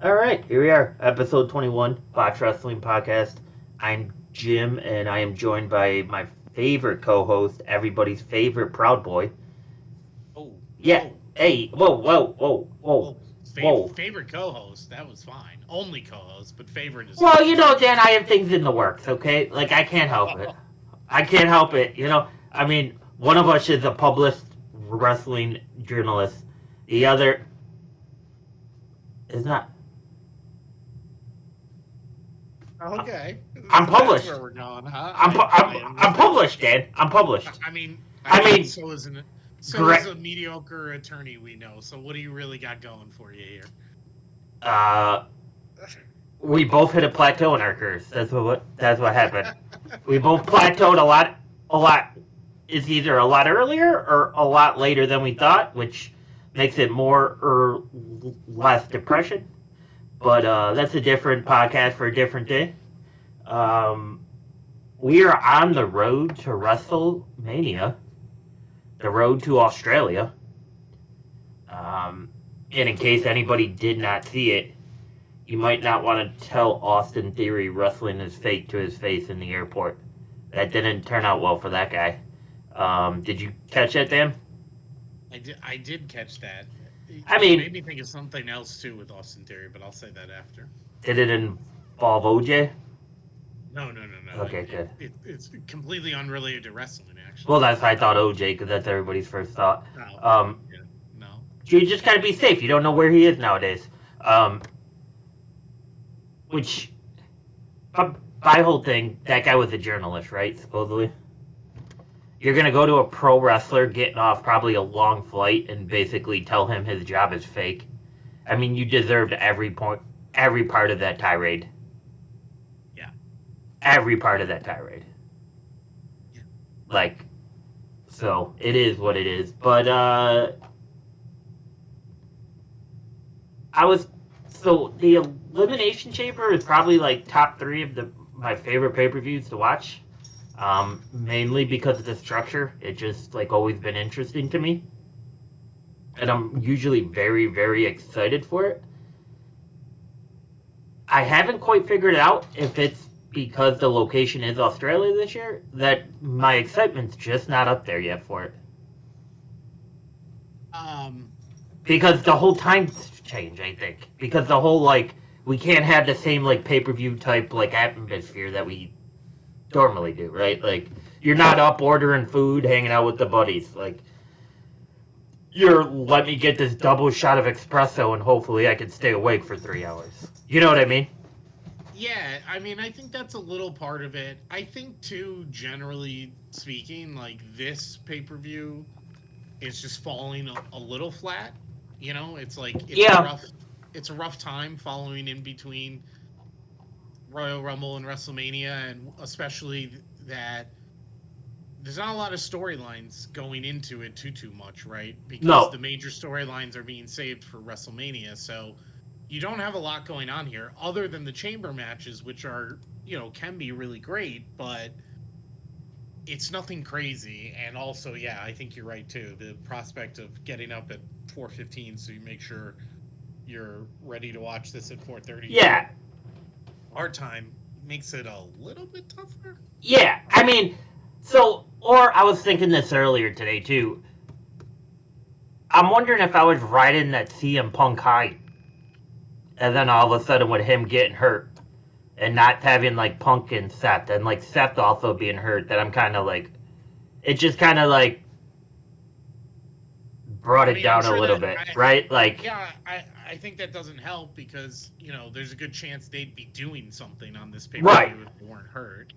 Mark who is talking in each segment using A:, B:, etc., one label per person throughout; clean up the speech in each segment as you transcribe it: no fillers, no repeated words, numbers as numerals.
A: All right, here we are, episode 21, Botch Wrestling Podcast. I'm Jim, and I am joined by my favorite co-host, everybody's favorite Proud Boy.
B: Oh,
A: Yeah,
B: oh,
A: hey, whoa, whoa, whoa, whoa,
B: oh.
A: whoa.
B: Favorite co-host. That was fine. Only co-host, but favorite is
A: Well,
B: fine.
A: Dan, I have things in the works, okay? Like, I can't help it. I can't help it, I mean, one of us is a published wrestling journalist. The other is not.
B: Okay,
A: I'm
B: that's
A: published.
B: where we're going, huh? I
A: I'm
B: understand.
A: published, Dan. I'm published.
B: I
A: I
B: mean,
A: mean,
B: so is
A: great.
B: a mediocre attorney we know. So what do you really got going for you here?
A: Uh, we both hit a plateau in our careers. That's what happened. We both plateaued a lot. A lot is either a lot earlier or a lot later than we thought, which makes it more or less depression. But that's a different podcast for a different day. Um, we are on the road to WrestleMania, the road to Australia. And in case anybody did not see it, you might not want to tell Austin Theory wrestling is fake to his face in the airport. That didn't turn out well for that guy. Did you catch that, Dan?
B: I did catch that.
A: I
B: You
A: mean,
B: made me think of something else too with Austin Theory, but I'll say that after.
A: did it involve OJ?
B: No, no, no, no.
A: Okay, good.
B: It's completely unrelated to wrestling,
A: Well,
B: actually.
A: that's why I thought OJ, because that's everybody's first thought.
B: No, yeah, no.
A: You just gotta be safe. You don't know where he is nowadays. Which, my whole thing, that guy was a journalist, right? Supposedly. You're gonna go to a pro wrestler, getting off probably a long flight, and basically tell him his job is fake. I mean, you deserved every part of that tirade.
B: Yeah.
A: Every part of that tirade.
B: Yeah.
A: Like, so it is what it is. But the Elimination Chamber is probably like top 3 of my favorite pay-per-views to watch. Mainly because of the structure. It just like always been interesting to me. And I'm usually very, very excited for it. I haven't quite figured out if it's because the location is Australia this year that my excitement's just not up there yet for it.
B: Um,
A: Because the whole time's change, I think. Because the whole like we can't have the same like pay-per-view type like atmosphere that we normally do, right? Like you're not up ordering food, hanging out with the buddies. Like you're let me get this double shot of espresso and hopefully I can stay awake for 3 hours. You know what I mean?
B: yeah, I think that's a little part of it. I think too, generally speaking, like this pay per view is just falling a little flat. It's like
A: Yeah.
B: it's a rough time following in between Royal Rumble and WrestleMania, and especially that there's not a lot of storylines going into it too much, right? Because
A: No.
B: the major storylines are being saved for WrestleMania, so you don't have a lot going on here other than the chamber matches, which are can be really great, but it's nothing crazy. And also, yeah, I think you're right too. The prospect of getting up at 4:15, so you make sure you're ready to watch this at 4:30
A: Yeah.
B: our time, makes it a little bit tougher.
A: Yeah. I mean, or I was thinking this earlier today too. I'm wondering if I was riding that CM Punk high, and then all of a sudden with him getting hurt and not having like Punk and Seth, and like Seth also being hurt, that I'm kind of like, it just kind of like brought it
B: I'm
A: down a
B: sure
A: little
B: that
A: bit, right? Like,
B: yeah, I think that doesn't help because there's a good chance they'd be doing something on this pay per
A: right,
B: view if they weren't hurt.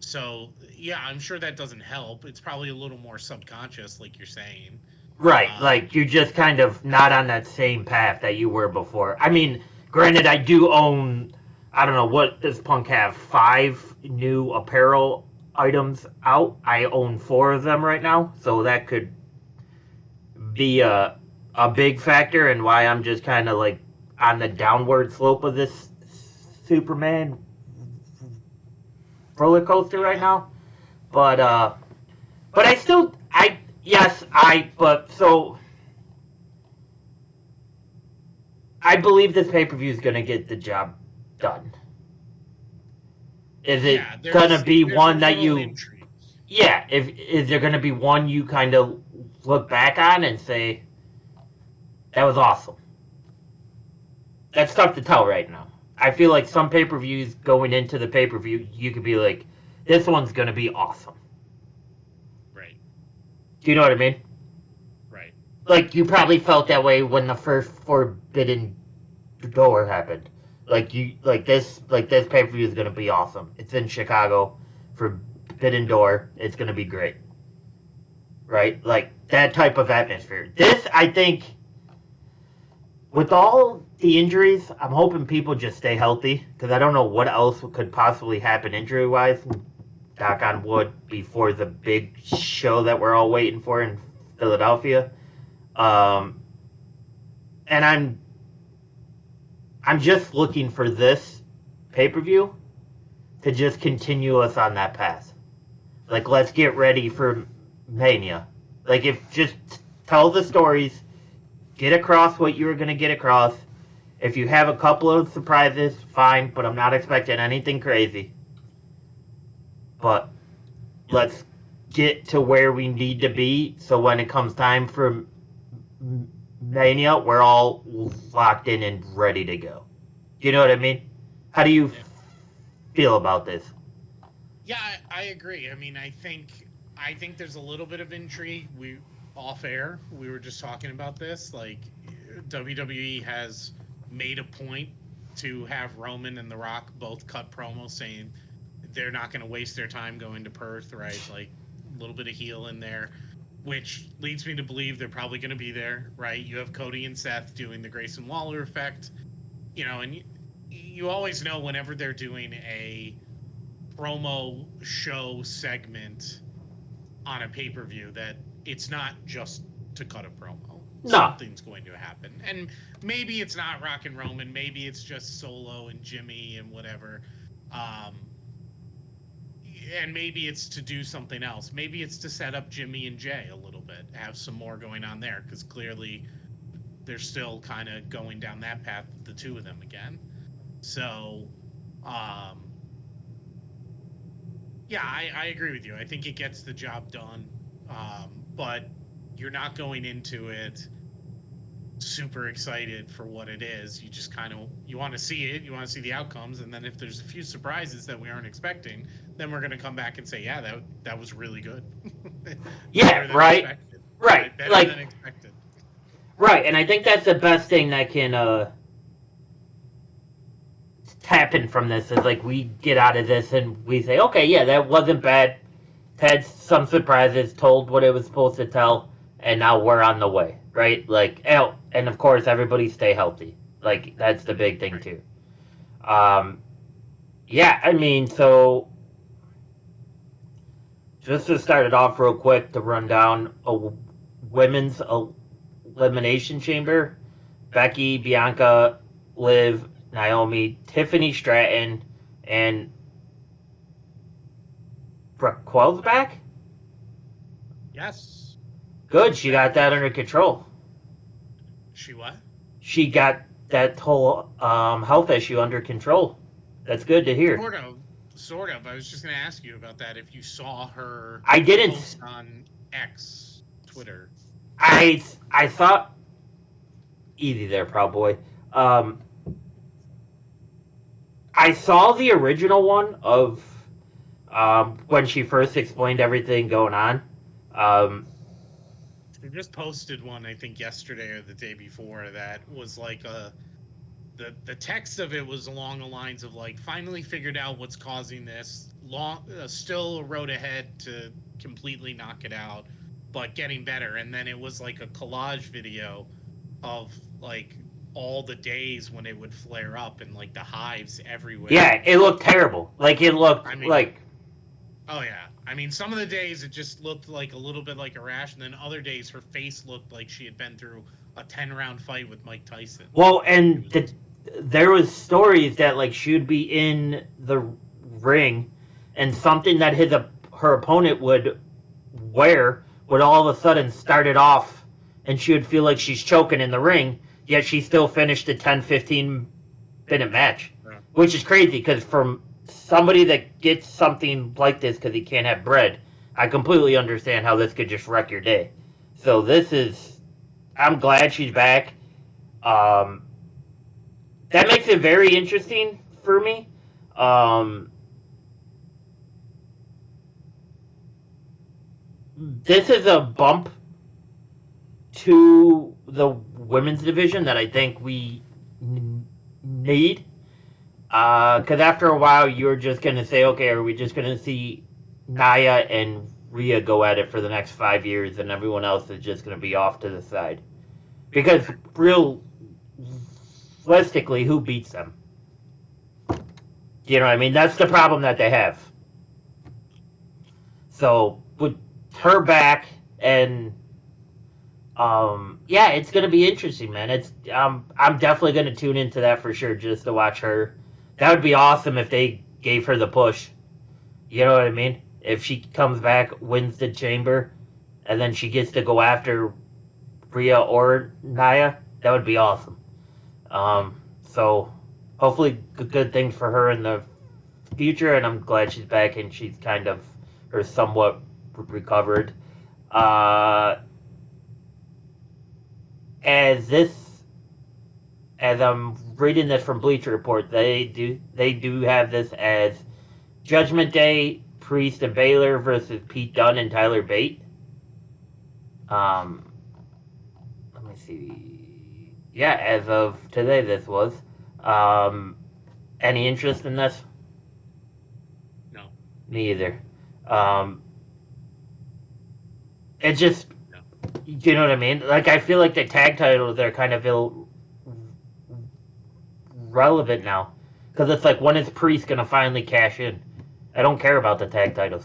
B: So yeah, I'm sure that doesn't help. It's probably a little more subconscious, like you're saying.
A: right.
B: Um,
A: Like you just kind of not on that same path that you were before. I mean, granted, I do own. I don't know what does Punk have? 5 new apparel items out. I own 4 of them right now, so that could be a big factor in why I'm just kind of like on the downward slope of this Superman roller coaster right
B: yeah,
A: now. But I still I, yes, I, but so, I believe this pay-per-view is going to get the job done. Is it going to be one that you...
B: Intrigue.
A: Yeah, is there going to be one you kind of look back on and say, that was awesome? That's tough to tell right now. I feel like some pay-per-views going into the pay-per-view, you could be like, this one's going to be awesome.
B: Right.
A: Do you know what I mean?
B: Right.
A: Like, you probably felt that way when the first Forbidden Door happened. This pay-per-view is going to be awesome. It's in Chicago. Forbidden Door. It's going to be great. Right? Like, that type of atmosphere. This, I think, with all the injuries, I'm hoping people just stay healthy, because I don't know what else could possibly happen injury-wise, knock on wood, before the big show that we're all waiting for in Philadelphia. And I'm just looking for this pay-per-view to just continue us on that path. Like, let's get ready for Mania. Like, if just tell the stories, get across what you were going to get across. If you have a couple of surprises, fine, but I'm not expecting anything crazy. But let's get to where we need to be, so when it comes time for Mania, we're all locked in and ready to go. You know what I mean? How do you feel about this?
B: Yeah, I agree. I mean, I think there's a little bit of intrigue. Off air, we were just talking about this. Like, WWE has made a point to have Roman and The Rock both cut promos saying they're not going to waste their time going to Perth, right? Like, a little bit of heel in there, which leads me to believe they're probably going to be there, right? You have Cody and Seth doing the Grayson Waller effect, and you always know whenever they're doing a promo show segment on a pay-per-view that it's not just to cut a promo.
A: No.
B: Something's going to happen. And maybe it's not Rock and Roman. Maybe it's just Solo and Jimmy and whatever. And maybe it's to do something else. Maybe it's to set up Jimmy and Jay a little bit. Have some more going on there. Because clearly they're still kind of going down that path, the two of them again. So, yeah, I agree with you. I think it gets the job done. But you're not going into it super excited for what it is. You just you want to see it, you want to see the outcomes, and then if there's a few surprises that we aren't expecting, then we're going to come back and say, yeah, that was really good.
A: Yeah, right.
B: Expected.
A: Right.
B: Better than expected.
A: Right, and I think that's the best thing that can happen from this is, like, we get out of this and we say, okay, yeah, that wasn't bad. Had some surprises, told what it was supposed to tell, and now we're on the way, right? Like, and of course, everybody stay healthy. Like, that's the big thing, too. Yeah, I mean, so, just to start it off real quick, to run down a women's elimination chamber: Becky, Bianca, Liv, Naomi, Tiffany Stratton, and Raquel's back?
B: Yes.
A: Good, she got that under control.
B: She what?
A: She got that whole health issue under control. That's good to hear.
B: Sort of. I was just going to ask you about that. If you saw her
A: I didn't
B: post on X, Twitter.
A: I thought... Easy there, Proud Boy. I saw the original one of when she first explained everything going on.
B: They just posted one, I think, yesterday or the day before, that was like the text of it was along the lines of, like, finally figured out what's causing this. Still a road ahead to completely knock it out, but getting better. And then it was like a collage video of, like, all the days when it would flare up and, like, the hives everywhere.
A: Yeah, it looked terrible. Like, it looked like...
B: Oh, yeah. I mean, some of the days it just looked like a little bit like a rash, and then other days her face looked like she had been through a 10-round fight with Mike Tyson.
A: Well, and there was stories that, like, she would be in the ring, and something that her opponent would wear would all of a sudden start it off, and she would feel like she's choking in the ring. yet she still finished a 10, 15-minute match,
B: Yeah.
A: which is crazy because from somebody that gets something like this because he can't have bread, I completely understand how this could just wreck your day. So I'm glad she's back. That makes it very interesting for me. This is a bump to the women's division that I think we need. Because after a while, you're just going to say, okay, are we just going to see Naya and Rhea go at it for the next 5 years and everyone else is just going to be off to the side? Because realistically, who beats them? You know what I mean? That's the problem that they have. So, with her back and yeah, it's gonna be interesting, man. I'm definitely gonna tune into that for sure, just to watch her. That would be awesome if they gave her the push. You know what I mean? If she comes back, wins the chamber, and then she gets to go after Rhea or Naya, that would be awesome. So hopefully good things for her in the future, and I'm glad she's back and she's kind of or somewhat recovered. As I'm reading this from Bleacher Report, they do have this as Judgment Day, Priest and Baylor versus Pete Dunne and Tyler Bate. Let me see. Yeah, as of today, this was. Any interest in this?
B: No.
A: Me either. It just,
B: No.
A: you know what I mean? Like, I feel like the tag titles are kind of irrelevant now. Because it's like, when is Priest going to finally cash in? I don't care about the tag titles.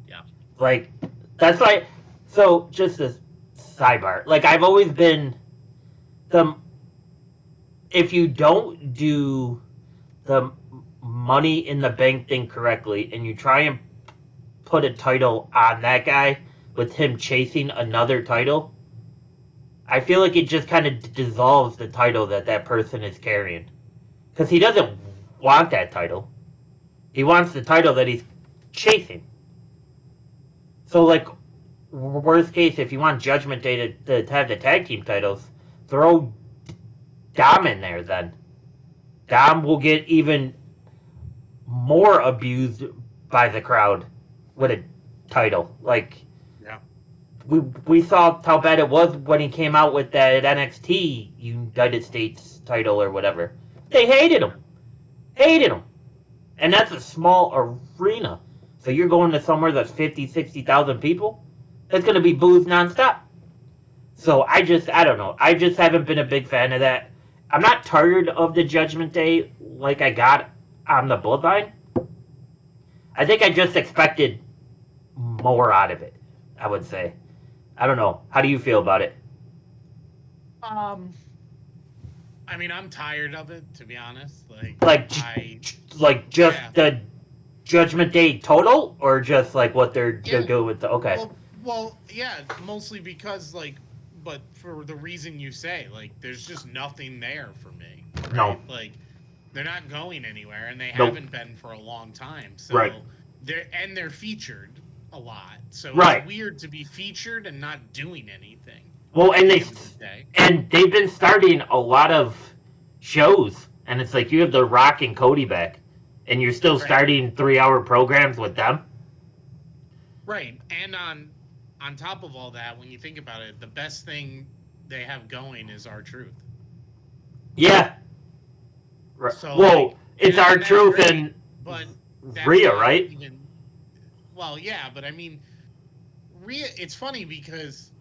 B: Yeah.
A: Like, that's why, so, just a sidebar. Like, I've always been, if you don't do the money in the bank thing correctly, and you try and put a title on that guy with him chasing another title, I feel like it just kind of dissolves the title that person is carrying. Because he doesn't want that title. He wants the title that he's chasing. So, like, worst case, if you want Judgment Day to have the tag team titles, throw Dom in there then. Dom will get even more abused by the crowd with a title. Like,
B: yeah,
A: we saw how bad it was when he came out with that NXT United States title or whatever. They hated him. Hated him. And that's a small arena. So you're going to somewhere that's 50, 60,000 people? That's going to be booze nonstop. So I don't know. I just haven't been a big fan of that. I'm not tired of the Judgment Day like I got on the Bloodline. I think I just expected more out of it, I would say. I don't know. How do you feel about it?
B: I mean, I'm tired of it, to be honest.
A: The Judgment Day total, or just like what they're doing with the
B: Well, yeah, mostly because but for the reason you say, there's just nothing there for me. Right?
A: No.
B: Like, they're not going anywhere, and they
A: Nope.
B: haven't been for a long time. So
A: right.
B: they're featured a lot. So
A: right.
B: It's weird to be featured and not doing anything.
A: Well, and they've been starting a lot of shows, and it's like you have The Rock and Cody back, and you're still starting 3-hour programs with them.
B: Right, and on top of all that, when you think about it, the best thing they have going is R-Truth.
A: Yeah. So, it's R-Truth and Rhea, right?
B: Yeah, but I mean, Rhea, it's funny because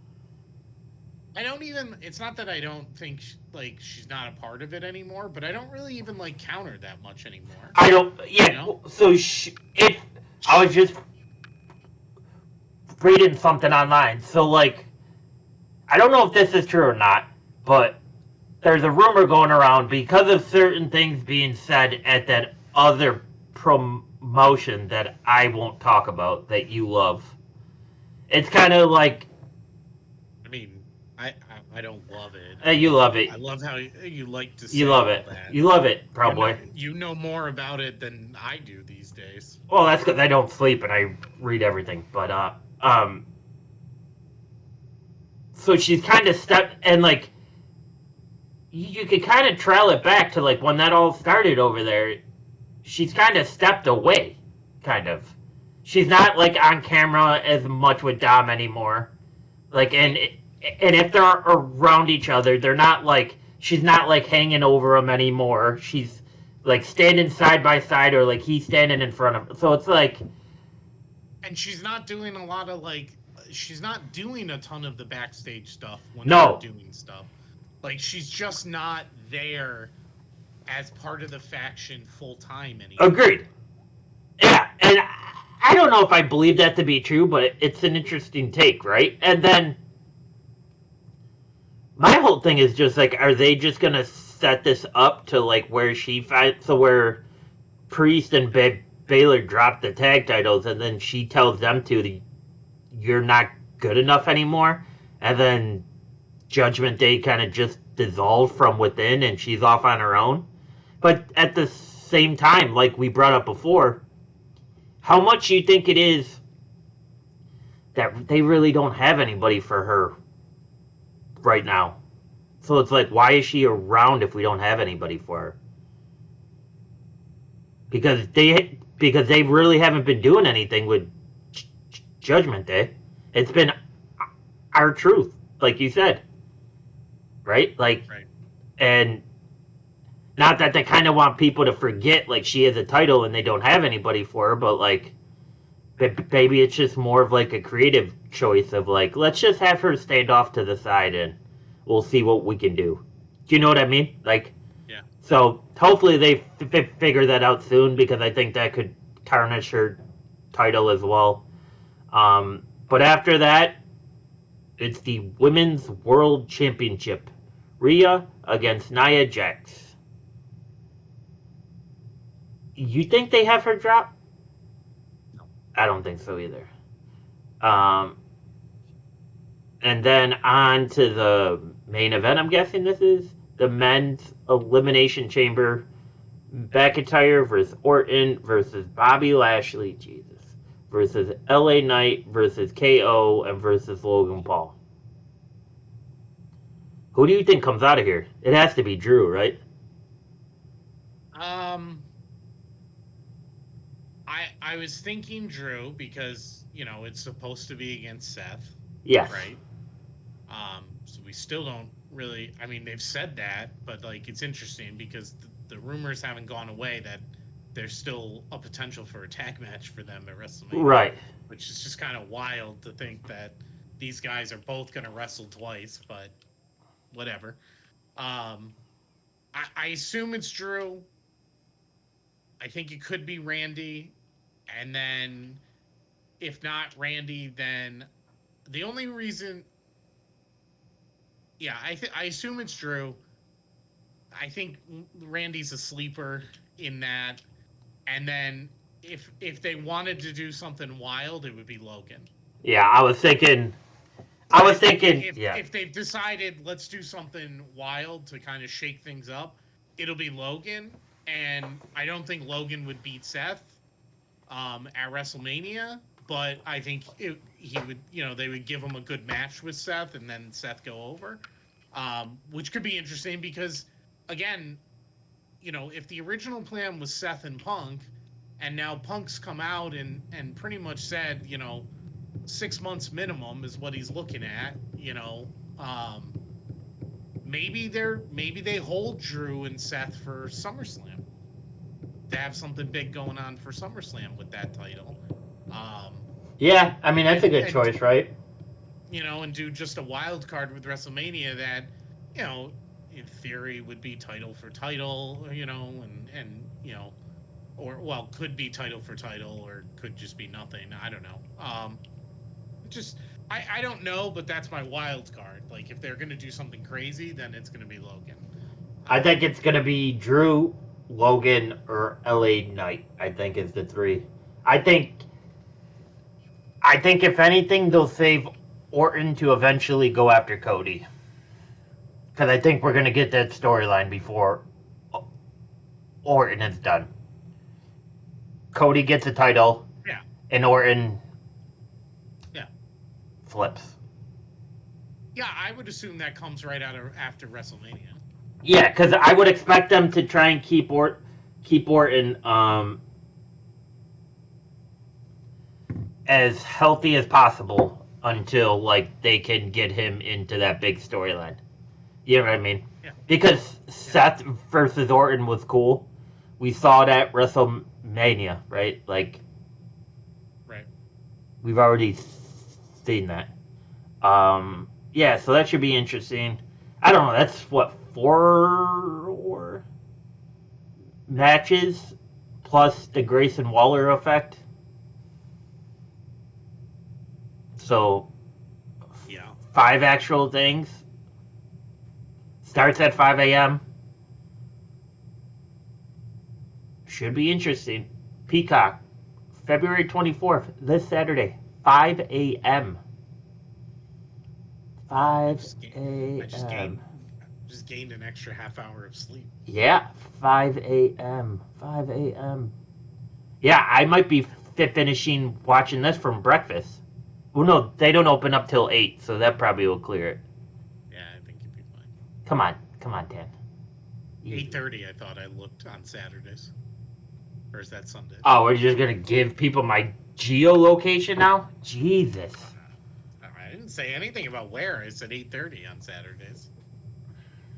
B: it's not that I don't think, she's not a part of it anymore, but I don't really even, counter that much anymore.
A: I don't, yeah, you know? So I was just reading something online, so, I don't know if this is true or not, but there's a rumor going around because of certain things being said at that other promotion that I won't talk about that you love. It's kind of like...
B: I mean, I don't love it.
A: You love it.
B: I love how you like to say
A: You love
B: all
A: it.
B: that.
A: You love it, Proud Boy.
B: You know more about it than I do these days.
A: Well, that's because I don't sleep and I read everything. But so she's kind of stuck, and like you could kind of trail it back to like when that all started over there. She's kind of stepped away, kind of. She's not like on camera as much with Dom anymore. Like, and if they're around each other, they're not like, she's not like hanging over him anymore. She's like standing side by side, or like he's standing in front of her. So it's like,
B: and she's not doing a lot of like, she's not doing a ton of the backstage stuff when
A: no,
B: they're doing stuff. Like, she's just not there as part of the faction full time anymore.
A: Agreed. Yeah, and I don't know if I believe that to be true, but it's an interesting take, right? And then my whole thing is just like, are they just gonna set this up to like where she fights, so where Priest and Baylor drop the tag titles, and then she tells them to, you're not good enough anymore, and then Judgment Day kind of just dissolved from within, and she's off on her own. But at the same time, like we brought up before, how much you think it is that they really don't have anybody for her right now? So it's like, why is she around if we don't have anybody for her? Because they really haven't been doing anything with Judgment Day. It's been our truth, like you said, right? Like,
B: right.
A: And not that they kind of want people to forget like she has a title and they don't have anybody for her, but like maybe it's just more of like a creative choice of like, let's just have her stand off to the side and we'll see what we can do. Do you know what I mean? Like,
B: yeah.
A: So hopefully they figure that out soon, because I think that could tarnish her title as well. But after that, it's the Women's World Championship. Rhea against Nia Jax. You think they have her drop?
B: No.
A: I don't think so either. And then on to the main event, I'm guessing this is the men's Elimination Chamber. McIntyre versus Orton versus Bobby Lashley, Jesus, versus LA Knight versus KO and versus Logan Paul. Who do you think comes out of here? It has to be Drew, right?
B: I was thinking Drew because, you know, it's supposed to be against Seth.
A: Yes.
B: Right? So we still don't really, I mean, they've said that, but like, it's interesting because the rumors haven't gone away that there's still a potential for a tag match for them at WrestleMania.
A: Right.
B: Which is just kind of wild to think that these guys are both going to wrestle twice, but whatever. I assume it's Drew. I think it could be Randy. And then if not Randy, then the only reason... Yeah, I assume it's Drew. I think Randy's a sleeper in that. And then if they wanted to do something wild, it would be Logan.
A: Yeah, I was thinking,
B: if they've decided let's do something wild to kind of shake things up, it'll be Logan. And I don't think Logan would beat Seth at WrestleMania, but I think he would, you know, they would give him a good match with Seth and then Seth go over, which could be interesting because, again, you know, if the original plan was Seth and Punk, and now Punk's come out and pretty much said, you know, 6 months minimum is what he's looking at, you know, maybe they hold Drew and Seth for SummerSlam to have something big going on for SummerSlam with that title.
A: Yeah, I mean, that's a good choice, right?
B: You know, and do just a wild card with WrestleMania that, you know, in theory would be title for title, you know, and you know, or, well, could be title for title or could just be nothing. I don't know. I don't know, but that's my wild card. Like, if they're going to do something crazy, then it's going to be Logan.
A: I think it's going to be Drew, Logan, or LA Knight, I think is the three. I think if anything, they'll save Orton to eventually go after Cody. Because I think we're going to get that storyline before Orton is done. Cody gets a title.
B: Yeah.
A: And Orton flips.
B: Yeah, I would assume that comes right after WrestleMania.
A: Yeah, because I would expect them to try and keep Orton as healthy as possible until like they can get him into that big storyline. You know what I mean?
B: Yeah.
A: Because Seth versus Orton was cool. We saw it at WrestleMania, right? Like,
B: right.
A: We've already seen that. Yeah, so that should be interesting. I don't know. That's what 4 matches plus the Grayson Waller effect. So, 5 actual things. Starts at 5 a.m. Should be interesting. Peacock, February 24th, this Saturday, 5 a.m. 5 a.m.
B: I just gained an extra half hour of sleep.
A: Yeah, 5 a.m. 5 a.m. Yeah, I might be finishing watching this from breakfast. Well, no, they don't open up till 8, so that probably will clear it.
B: Yeah, I think you'll be fine.
A: Come on, Dan.
B: 8:30, I thought I looked on Saturdays. Or is that Sunday?
A: Oh, we're just going to give people my geolocation now? Jesus.
B: I didn't say anything about where. I said 8:30 on Saturdays.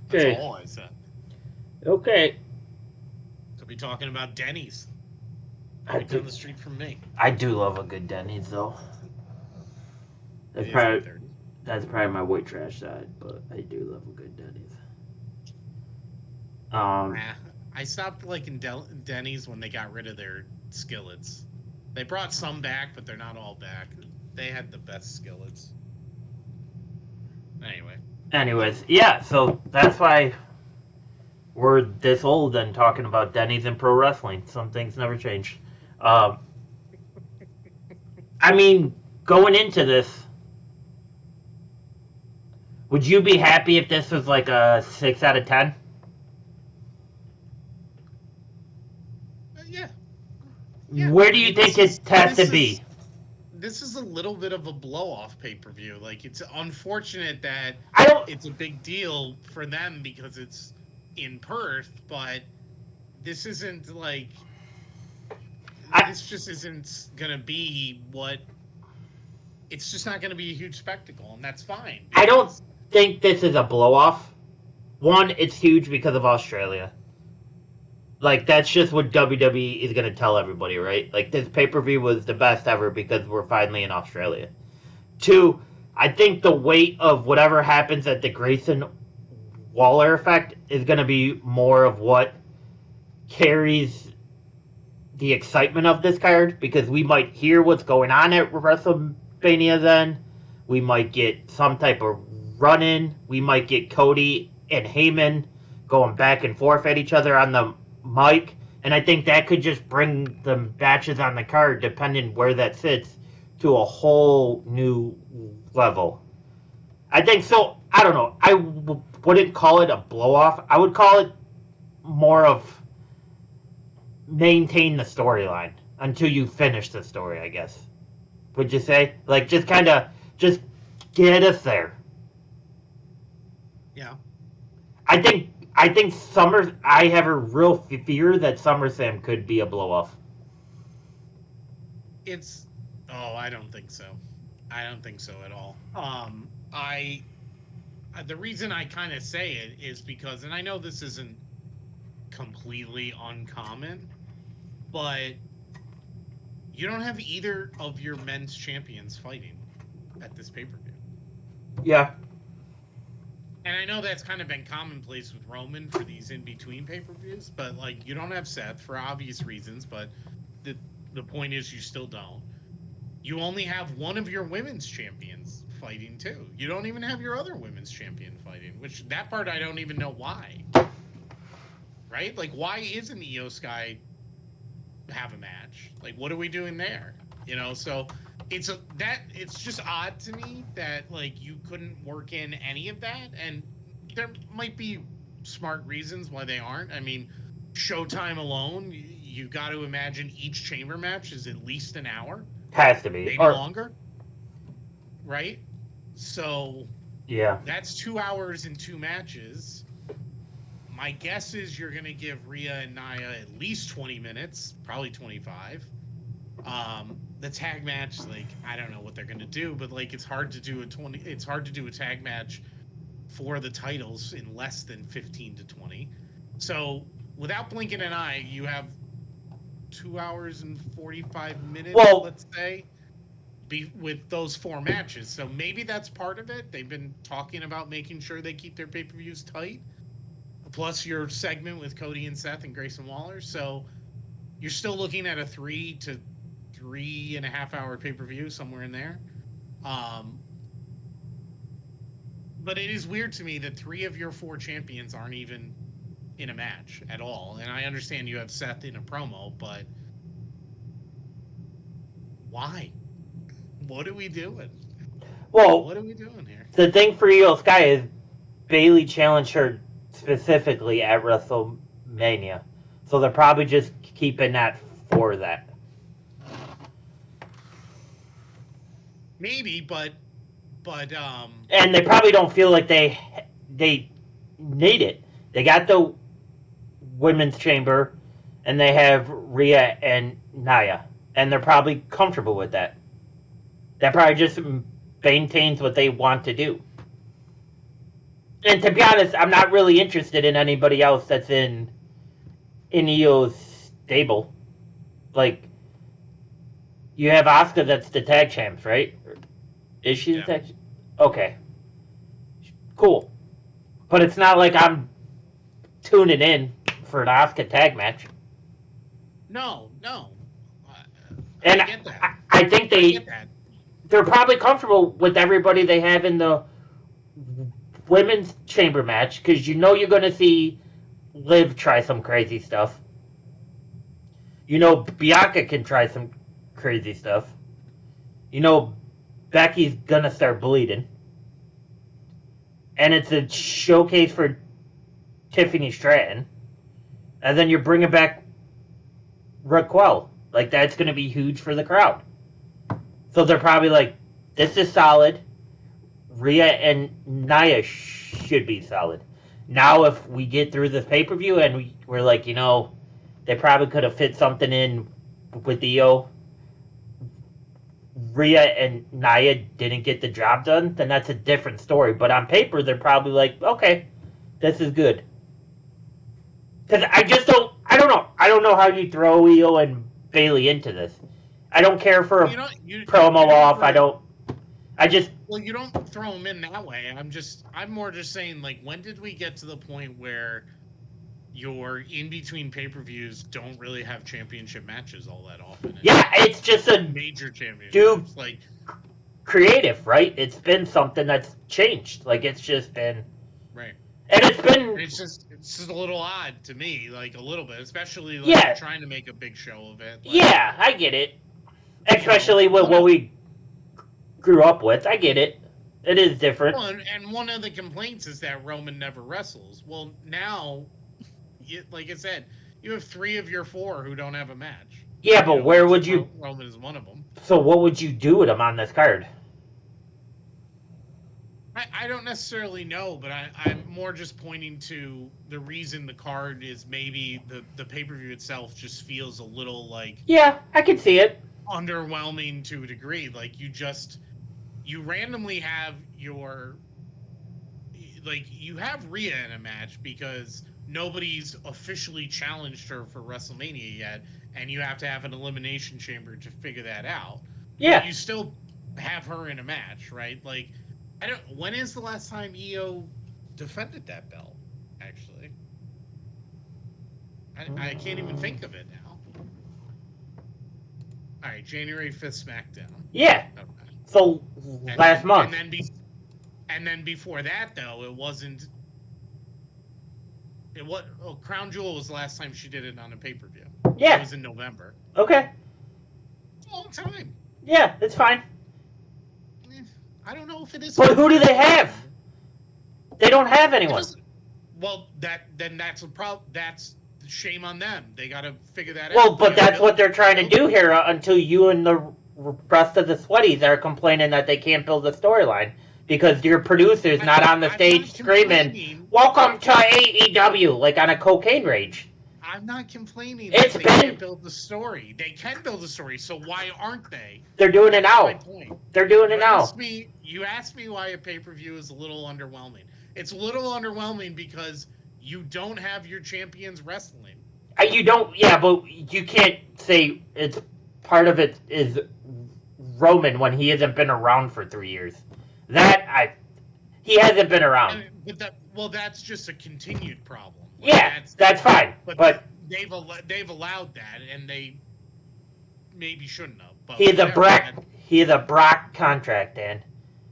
B: That's all I said.
A: Okay.
B: Could be talking about Denny's. Right down the street from me.
A: I do love a good Denny's, though. That's probably my white trash side, but I do love a good Denny's.
B: I stopped liking Denny's when they got rid of their skillets. They brought some back, but they're not all back. They had the best skillets.
A: Anyways, yeah, so that's why we're this old and talking about Denny's and pro wrestling. Some things never change. I mean, going into this, would you be happy if this was like a 6 out of 10?
B: Yeah.
A: Where do you think it has to be?
B: This is a little bit of a blow-off pay-per-view. Like, it's unfortunate that it's a big deal for them because it's in Perth, but this isn't like... this just isn't going to be what... It's just not going to be a huge spectacle, and that's fine.
A: I don't think this is a blow-off. One, it's huge because of Australia. Like, that's just what WWE is going to tell everybody, right? Like, this pay-per-view was the best ever because we're finally in Australia. 2, I think the weight of whatever happens at the Grayson Waller effect is going to be more of what carries the excitement of this card, because we might hear what's going on at WrestleMania then. We might get some type of run-in. We might get Cody and Heyman going back and forth at each other on the mic, and I think that could just bring the matches on the card, depending where that sits, to a whole new level. I think so. I don't know. I wouldn't call it a blow-off. I would call it more of maintain the storyline until you finish the story, I guess. Would you say? Like, just kind of, just get us there.
B: Yeah.
A: I think I have a real fear that SummerSlam could be a blow-off.
B: I don't think so. I don't think so at all. The reason I kind of say it is because, and I know this isn't completely uncommon, but you don't have either of your men's champions fighting at this pay-per-view.
A: Yeah.
B: And I know that's kind of been commonplace with Roman for these in-between pay-per-views, but, like, you don't have Seth for obvious reasons, but the point is you still don't. You only have one of your women's champions fighting, too. You don't even have your other women's champion fighting, which, that part I don't even know why. Right? Like, why isn't Io Sky have a match? Like, what are we doing there? You know, so... It's just odd to me that, like, you couldn't work in any of that, and there might be smart reasons why they aren't. I mean, Showtime alone, you got to imagine each chamber match is at least an hour,
A: Has to be.
B: maybe longer, right? So
A: yeah.
B: that's 2 hours in 2 matches. My guess is you're going to give Rhea and Nia at least 20 minutes, probably 25. The tag match, like, I don't know what they're going to do, but like it's hard to do a tag match for the titles in less than 15 to 20. So, without blinking an eye, you have 2 hours and 45 minutes, let's say, with those 4 matches. So maybe that's part of it. They've been talking about making sure they keep their pay-per-views tight. Plus your segment with Cody and Seth and Grayson Waller. So you're still looking at a 3 to 3.5 hour pay-per-view, somewhere in there. But it is weird to me that 3 of your 4 champions aren't even in a match at all. And I understand you have Seth in a promo, but why? What are we doing?
A: Well,
B: what are we doing here?
A: The thing for Io Sky is Bayley challenged her specifically at WrestleMania. So they're probably just keeping that for that.
B: Maybe, but
A: and they probably don't feel like they need it. They got the women's chamber, and they have Rhea and Nia, and they're probably comfortable with that. That probably just maintains what they want to do. And to be honest, I'm not really interested in anybody else that's in Io's stable. Like, you have Asuka that's the tag champs, right? Is she the tag? Okay. Cool. But it's not like I'm tuning in for an Asuka tag match.
B: No.
A: And
B: I get that.
A: I think they're probably comfortable with everybody they have in the women's chamber match, because you know you're going to see Liv try some crazy stuff. You know Bianca can try some crazy stuff. You know Becky's going to start bleeding. And it's a showcase for Tiffany Stratton. And then you're bringing back Raquel. Like, that's going to be huge for the crowd. So they're probably like, this is solid. Rhea and Nia should be solid. Now, if we get through this pay-per-view and we're like, they probably could have fit something in with Io, Rhea and Nia didn't get the job done, then that's a different story. But on paper, they're probably like, okay, this is good. Because I don't know how you throw Io and Bayley into this. I don't care for a promo off. Well,
B: you don't throw them in that way. I'm more just saying, like, when did we get to the point where your in-between pay-per-views don't really have championship matches all that often?
A: It's just a
B: major championship.
A: Dude,
B: like,
A: creative, right? It's been something that's changed. Like, it's just been...
B: Right.
A: And
B: it's just a little odd to me, like, a little bit, especially like trying to make a big show of it. Like,
A: I get it. Especially with what we grew up with. I get it. It is different.
B: Well, and one of the complaints is that Roman never wrestles. Well, now, like I said, you have 3 of your 4 who don't have a match.
A: Yeah, but where would you...
B: Roman is one of them.
A: So what would you do with him on this card?
B: I don't necessarily know, but I'm more just pointing to the reason the card is maybe the pay-per-view itself just feels a little like...
A: Yeah, I can see it.
B: Underwhelming to a degree. Like, you randomly have your... Like, you have Rhea in a match because nobody's officially challenged her for WrestleMania yet, and you have to have an elimination chamber to figure that out.
A: Yeah.
B: But you still have her in a match, right? Like... when is the last time Io defended that belt, actually? I can't even think of it now. All right, January 5th SmackDown.
A: Yeah. Okay. So, last month.
B: And then before that, though, it wasn't... Crown Jewel was the last time she did it on a pay-per-view.
A: Yeah.
B: It was in November.
A: Okay.
B: It's a long time.
A: Yeah, it's fine.
B: I don't know if it is.
A: But who do they have? They don't have anyone.
B: Well, that's a problem. That's shame on them. They got to figure that out.
A: Well, but that's what they're trying to do here until you and the rest of the sweaties are complaining that they can't build a storyline because your producer's not on the stage screaming, "Welcome to AEW," like on a cocaine rage.
B: I'm not complaining that they can't build the story. They can build the story, so why aren't they?
A: They're doing it now. They're doing it now.
B: You asked me why a pay-per-view is a little underwhelming. It's a little underwhelming because you don't have your champions wrestling.
A: You don't, yeah, but you can't say it's part of it is Roman when he hasn't been around for 3 years. He hasn't been around.
B: That's just a continued problem.
A: Yeah, that's fine. But
B: they've allowed that, and they maybe shouldn't have. But
A: he has a Brock contract, Dan.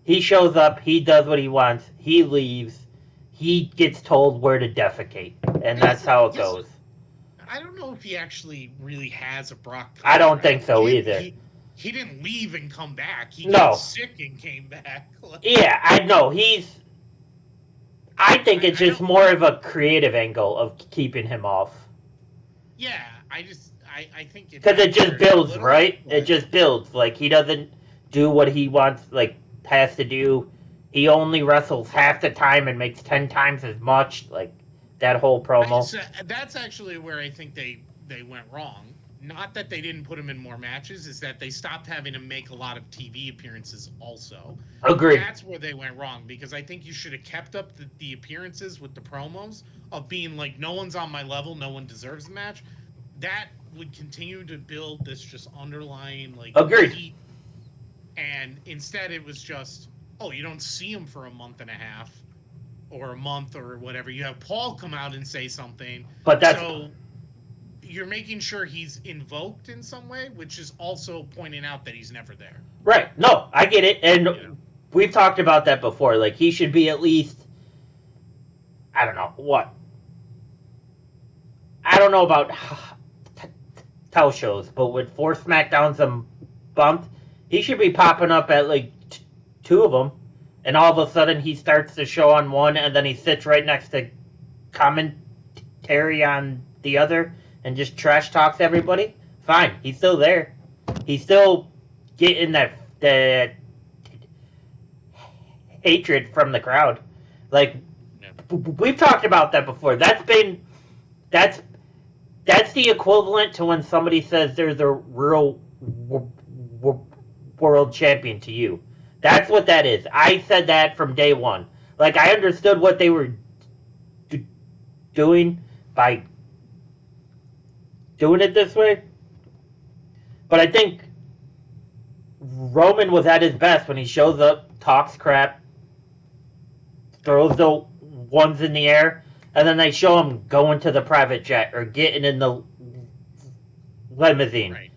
A: He shows up, he does what he wants, he leaves, he gets told where to defecate, and that's how it goes.
B: I don't know if he actually really has a Brock contract.
A: I don't think so either.
B: He didn't leave and come back. He got sick and came back.
A: Yeah, I know. I think it's just more of a creative angle of keeping him off.
B: Yeah, I think it's...
A: Because it just builds, right? It just builds. Like, he doesn't do what he wants, like, has to do. He only wrestles half the time and makes 10 times as much. Like, that whole promo.
B: That's actually where I think they went wrong. Not that they didn't put him in more matches, is that they stopped having him make a lot of TV appearances also.
A: Agreed.
B: That's where they went wrong, because I think you should have kept up the appearances with the promos of being like, no one's on my level, no one deserves the match. That would continue to build this just underlying, like,
A: agreed.
B: Heat. And instead it was just, oh, you don't see him for a month and a half or a month or whatever. You have Paul come out and say something.
A: But that's...
B: So you're making sure he's invoked in some way, which is also pointing out that he's never there.
A: Right. No, I get it. And we've talked about that before. Like, he should be at least, I don't know, what? I don't know about tell shows, but with 4 SmackDowns a month, he should be popping up at, like, 2 of them. And all of a sudden, he starts the show on one, and then he sits right next to commentary on the other. And just trash talks everybody, fine. He's still there. He's still getting that hatred from the crowd. Like, we've talked about that before. That's the equivalent to when somebody says there's a real world champion to you. That's what that is. I said that from day one. Like, I understood what they were doing by doing it this way. But I think Roman was at his best when he shows up, talks crap, throws the ones in the air, and then they show him going to the private jet or getting in the limousine.
B: Right.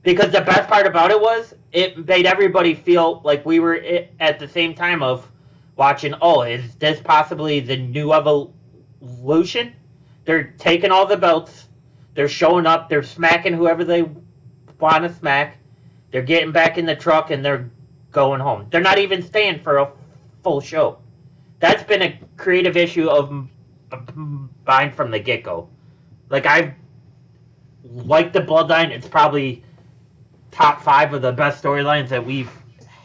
A: Because the best part about it was, it made everybody feel like we were at the same time of watching, oh, is this possibly the new evolution? They're taking all the belts. They're showing up. They're smacking whoever they want to smack. They're getting back in the truck, and they're going home. They're not even staying for a full show. That's been a creative issue of mine from the get-go. Like, I like the Bloodline. It's probably top 5 of the best storylines that we've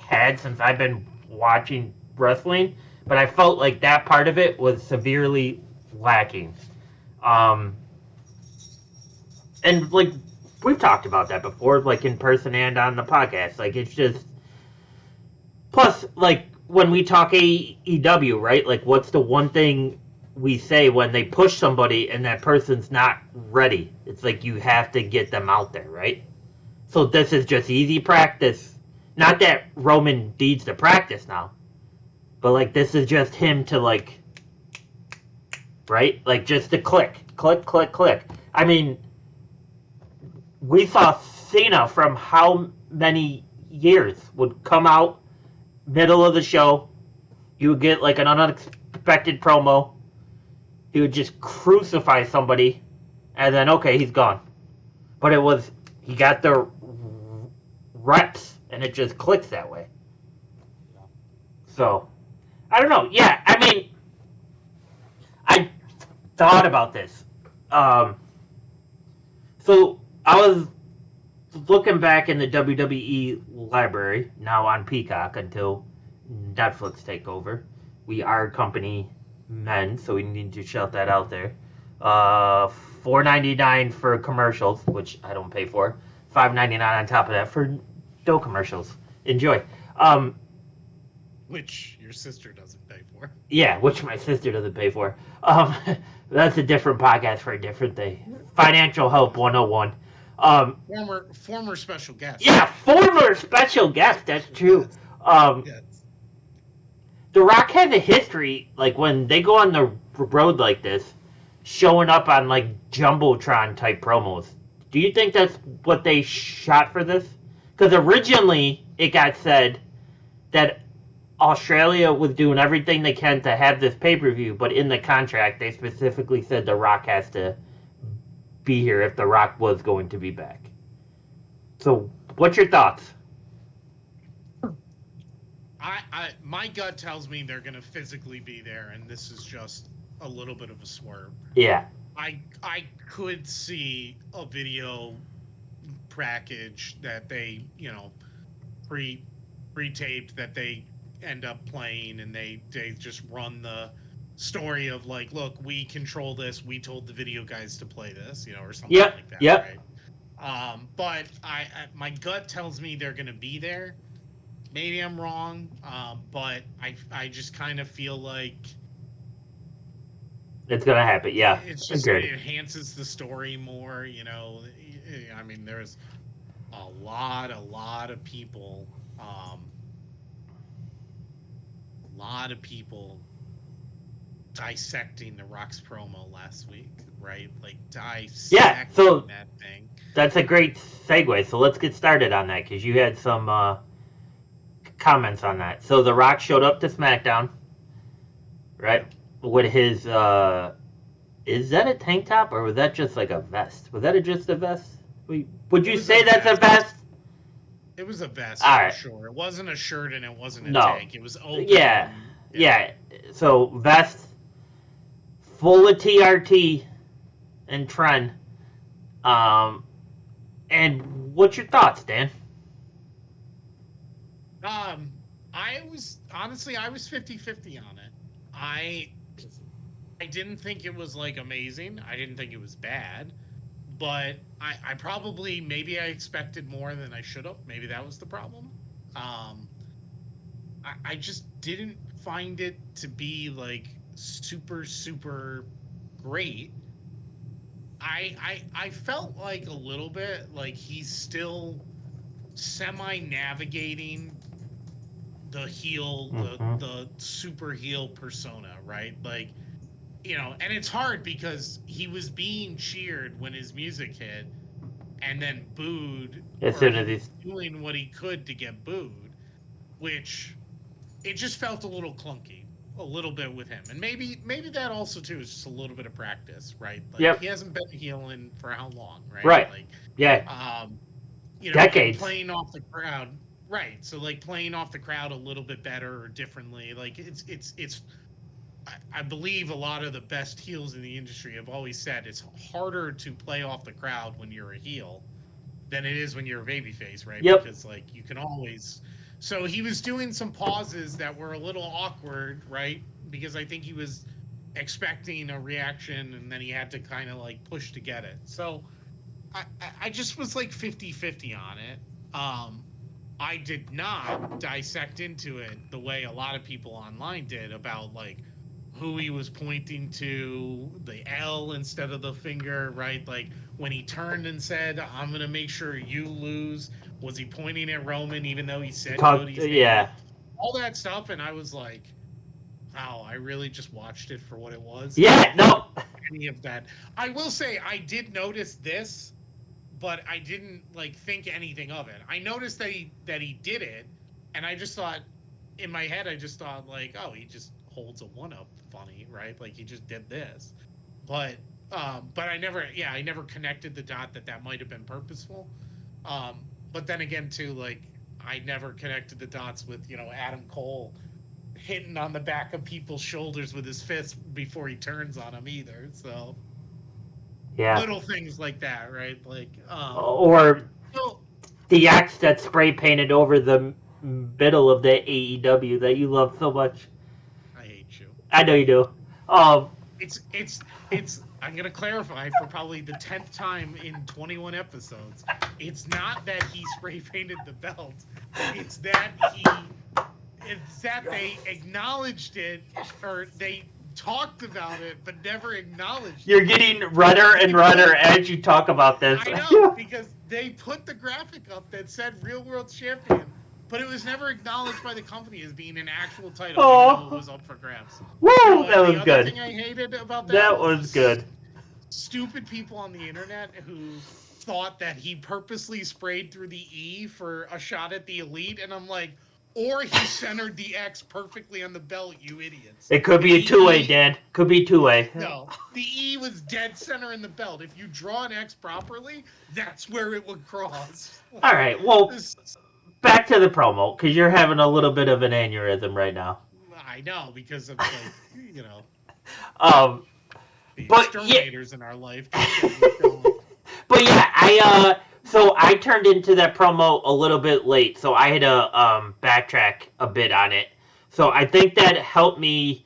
A: had since I've been watching wrestling. But I felt like that part of it was severely lacking. And, like, we've talked about that before, like, in person and on the podcast. Like, it's just... Plus, like, when we talk AEW, right? Like, what's the one thing we say when they push somebody and that person's not ready? It's like you have to get them out there, right? So this is just easy practice. Not that Roman needs to practice now. But, like, this is just him to, like... Right? Like, just to click. Click, click, click. I mean... We saw Cena from how many years would come out middle of the show. You would get like an unexpected promo. He would just crucify somebody, and then okay, he's gone. But it was he got the reps, and it just clicks that way. So I don't know. Yeah, I mean, thought about this. So I was looking back in the WWE library, now on Peacock until Netflix take over. We are company men, so we need to shout that out there. $4.99 for commercials, which I don't pay for. $5.99 on top of that for no commercials. Enjoy.
B: Which your sister doesn't pay for.
A: Yeah, which my sister doesn't pay for. That's a different podcast for a different day. Financial Help 101.
B: Former special guest.
A: Yeah, former special guest. That's true.
B: Yes.
A: The Rock has a history, like when they go on the road like this, showing up on like jumbotron type promos. Do you think that's what they shot for this? Because originally it got said that Australia was doing everything they can to have this pay-per-view, but in the contract they specifically said The Rock has to be here if The Rock was going to be back. So, what's your thoughts?
B: My gut tells me they're gonna physically be there, and this is just a little bit of a swerve.
A: Yeah.
B: I could see a video package that they pre-taped that they end up playing, and they just run the story of like, look, we control this, we told the video guys to play this, or something like that.
A: Yep.
B: Right? But my gut tells me they're gonna be there. Maybe I'm wrong, but I just kind of feel like
A: it's gonna happen. Yeah,
B: it's just
A: agreed.
B: It enhances the story more. I mean, there's a lot of people, a lot of people dissecting the Rock's promo last week, right? Like dissecting that thing.
A: That's a great segue. So let's get started on that because you had some comments on that. So The Rock showed up to SmackDown, right? With his, is that a tank top or was that just like a vest? Was that just a vest? Would you say that's a vest?
B: It was a vest,
A: all
B: for
A: right.
B: Sure. It wasn't a shirt and it wasn't a tank. It was open.
A: Yeah. So vest, full of TRT and trend. And what's your thoughts, Dan?
B: I was 50-50 on it. I didn't think it was like amazing. I didn't think it was bad, but I probably maybe I expected more than I should have. Maybe that was the problem. I just didn't find it to be like super great. I felt like a little bit like he's still semi-navigating the heel, the super heel persona, right? Like, and it's hard because he was being cheered when his music hit and then booed
A: as soon as he's
B: doing what he could to get booed, which it just felt a little clunky a little bit with him. And maybe that also too is just a little bit of practice, right? Like he hasn't been healing for how long, right?
A: Right.
B: Like
A: decades.
B: Playing off the crowd. Right. So like playing off the crowd a little bit better or differently. Like it's I believe a lot of the best heels in the industry have always said it's harder to play off the crowd when you're a heel than it is when you're a babyface, right?
A: Yep.
B: Because like you can always. So he was doing some pauses that were a little awkward, right? Because I think he was expecting a reaction and then he had to kind of like push to get it. So I just was like 50-50 on it. I did not dissect into it the way a lot of people online did about like who he was pointing to, the L instead of the finger, right? Like when he turned and said, "I'm gonna make sure you lose," was he pointing at Roman even though he said Cody's name? All that stuff, and I was like, wow, I really just watched it for what it was.
A: Yeah, no.
B: Any of that. I will say I did notice this, but I didn't like think anything of it. I noticed that he did it, and I just thought in my head, I just thought like, oh, he just holds a one up funny, right? Like he just did this, but I never connected the dot that might have been purposeful. But then again, too, like I never connected the dots with Adam Cole hitting on the back of people's shoulders with his fist before he turns on them either. So
A: Yeah.
B: little things like that, right? Like,
A: or
B: so,
A: the axe that's spray painted over the middle of the AEW that you love so much.
B: I hate you.
A: I know you do.
B: It's. I'm gonna clarify for probably the 10th time in 21 episodes. It's not that he spray painted the belt. It's that they acknowledged it, or they talked about it, but never acknowledged
A: You're
B: it.
A: getting redder and redder as you talk about this.
B: I know, because they put the graphic up that said Real World Champion, but it was never acknowledged by the company as being an actual title, even though it was up for grabs.
A: Woo! That was
B: The
A: good.
B: other thing I hated about
A: That was good.
B: Stupid people on the internet who thought that he purposely sprayed through the E for a shot at the Elite, and I'm like, or he centered the X perfectly on the belt, you idiots.
A: It could be a two-way, Dad. Could be two-way.
B: No, the E was dead center in the belt. If you draw an X properly, that's where it would cross.
A: All right, well, back to the promo, because you're having a little bit of an aneurysm right now.
B: I know, because of, like, you know, the
A: but
B: exterminators in our life.
A: But yeah, so I turned into that promo a little bit late, so I had to backtrack a bit on it. So I think that helped me.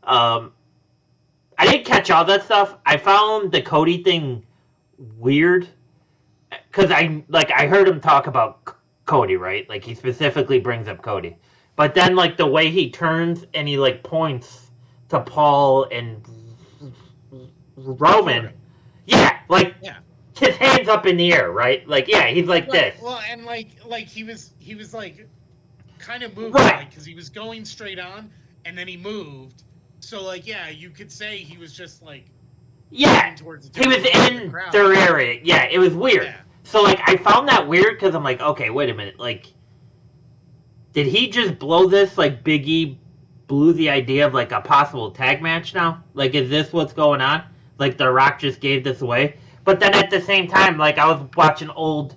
A: I didn't catch all that stuff. I found the Cody thing weird because I heard him talk about Cody, right? Like he specifically brings up Cody, but then like the way he turns and he like points to Paul and Roman, yeah, like. Yeah. His hands up in the air, right? Like, yeah, he's like this.
B: Well, and like he was like kind of moving, right? Because he was going straight on, and then he moved. So like, yeah, you could say he was just like,
A: yeah,
B: towards
A: he was in their area. Yeah, it was weird. Yeah. So like, I found that weird because I'm like, okay, wait a minute, like, did he just blow this? Like, Big E blew the idea of like a possible tag match now? Like, is this what's going on? Like, The Rock just gave this away? But then at the same time, like, I was watching old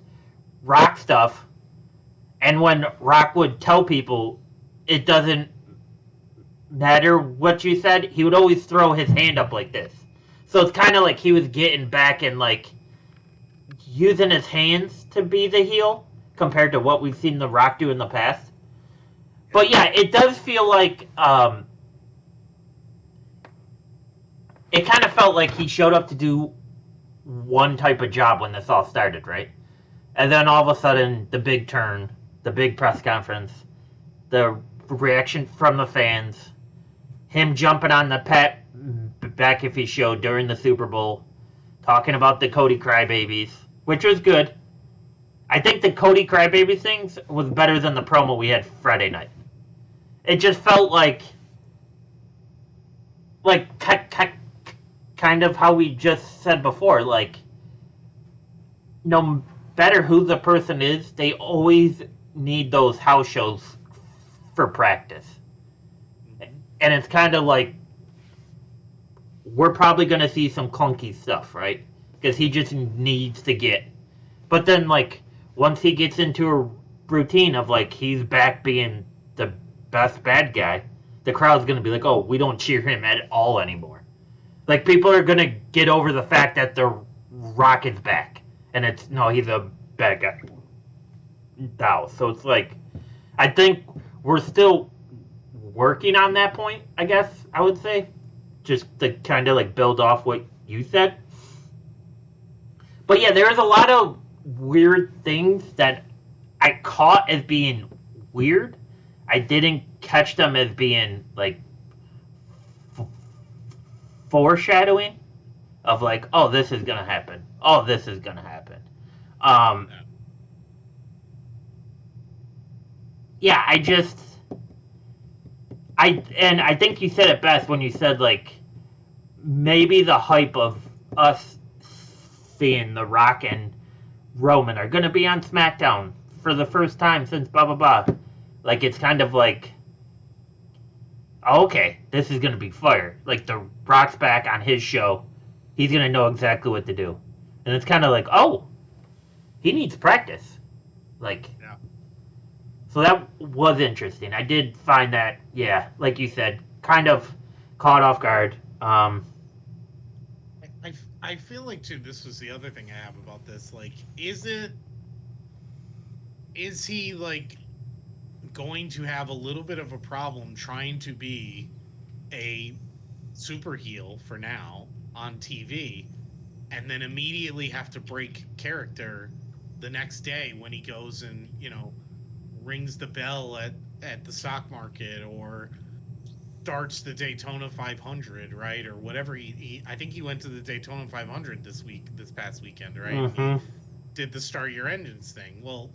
A: Rock stuff, and when Rock would tell people it doesn't matter what you said, he would always throw his hand up like this. So it's kind of like he was getting back and, like, using his hands to be the heel compared to what we've seen The Rock do in the past. But yeah, it does feel like, it kind of felt like he showed up to do one type of job when this all started, right? And then all of a sudden, the big turn, the big press conference, the reaction from the fans, him jumping on the Pat McAfee show during the Super Bowl, talking about the Cody Crybabies, which was good. I think the Cody Crybabies things was better than the promo we had Friday night. It just felt like kind of how we just said before, like, no matter who the person is, they always need those house shows for practice. And it's kind of like, we're probably going to see some clunky stuff, right? Because he just needs to get. But then, like, once he gets into a routine of, like, he's back being the best bad guy, the crowd's going to be like, oh, we don't cheer him at all anymore. Like, people are going to get over the fact that The Rock is back. And it's, no, he's a bad guy now. So it's like, I think we're still working on that point, I guess, I would say. Just to kind of, like, build off what you said. But yeah, there's a lot of weird things that I caught as being weird. I didn't catch them as being, like, foreshadowing of like, oh, this is gonna happen. Oh, this is gonna happen. Yeah, I think you said it best when you said, like, maybe the hype of us seeing The Rock and Roman are gonna be on SmackDown for the first time since blah blah blah. Like, it's kind of like, oh, okay, this is going to be fire. Like, The Rock's back on his show. He's going to know exactly what to do. And it's kind of like, oh, he needs practice. Like, yeah. So that was interesting. I did find that, yeah, like you said, kind of caught off guard.
B: I feel like too. This was the other thing I have about this. Like, is he like going to have a little bit of a problem trying to be a super heel for now on TV, and then immediately have to break character the next day when he goes and rings the bell at the stock market, or starts the Daytona 500, right? Or whatever I think he went to the Daytona 500 this past weekend, right? And he
A: Mm-hmm.
B: did the start your engines thing. Well,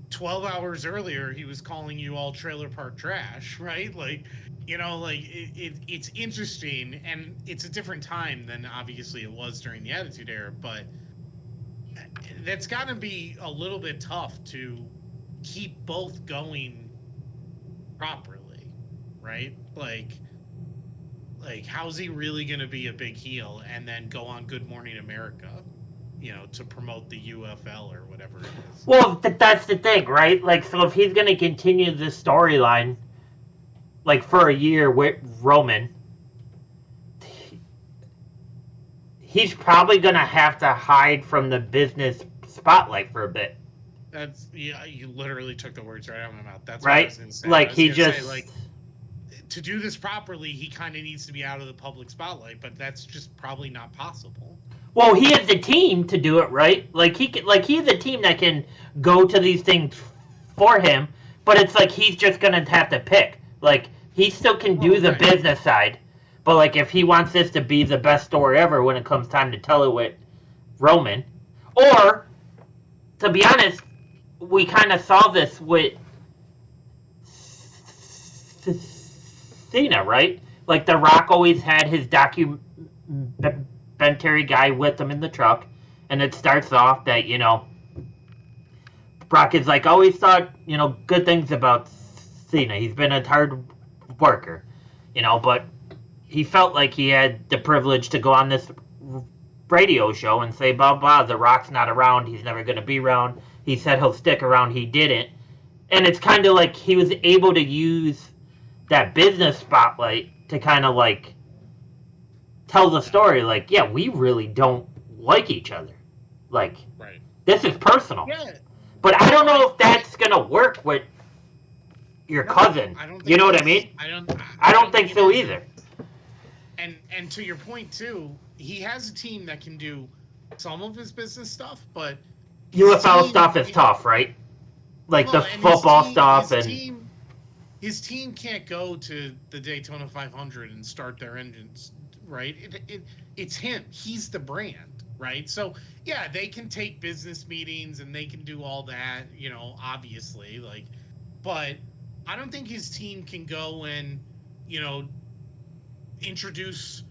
B: 12 hours earlier he was calling you all trailer park trash, right? Like, it's interesting, and it's a different time than obviously it was during the Attitude Era, but that's got to be a little bit tough to keep both going properly, right? Like how's he really going to be a big heel and then go on Good Morning America, to promote the UFL or whatever it is?
A: Well, that's the thing, right? Like, so if he's going to continue this storyline, like, for a year with Roman, he's probably going to have to hide from the business spotlight for a bit.
B: That's, yeah, you literally took the words right out of my mouth. That's what I
A: Right?
B: was going to say.
A: Like,
B: I was
A: he
B: going to say,
A: just.
B: like, to do this properly, he kind of needs to be out of the public spotlight, but that's just probably not possible.
A: Well, he has the team to do it, right? Like he has a team that can go to these things for him, but it's like he's just gonna have to pick. Like he still can do the business side, but like if he wants this to be the best story ever when it comes time to tell it with Roman, or to be honest, we kind of saw this with Cena, right? Like The Rock always had his documentary guy with him in the truck, and it starts off that Brock is like always thought good things about Cena. He's been a hard worker, but he felt like he had the privilege to go on this radio show and say blah blah. The Rock's not around. He's never going to be around. He said he'll stick around. He didn't, and it's kind of like he was able to use that business spotlight to kind of like tell the story. Like, yeah, we really don't like each other. Like,
B: right.
A: This is personal.
B: Yeah.
A: But I don't know if that's gonna work with your cousin. You know what I mean? I don't think so either.
B: And to your point too, he has a team that can do some of his business stuff, but
A: UFL stuff is tough, right? Like the football stuff
B: his team can't go to the Daytona 500 and start their engines, right? It's him. He's the brand, right? So yeah, they can take business meetings and they can do all that, obviously, like, but I don't think his team can go and, introduce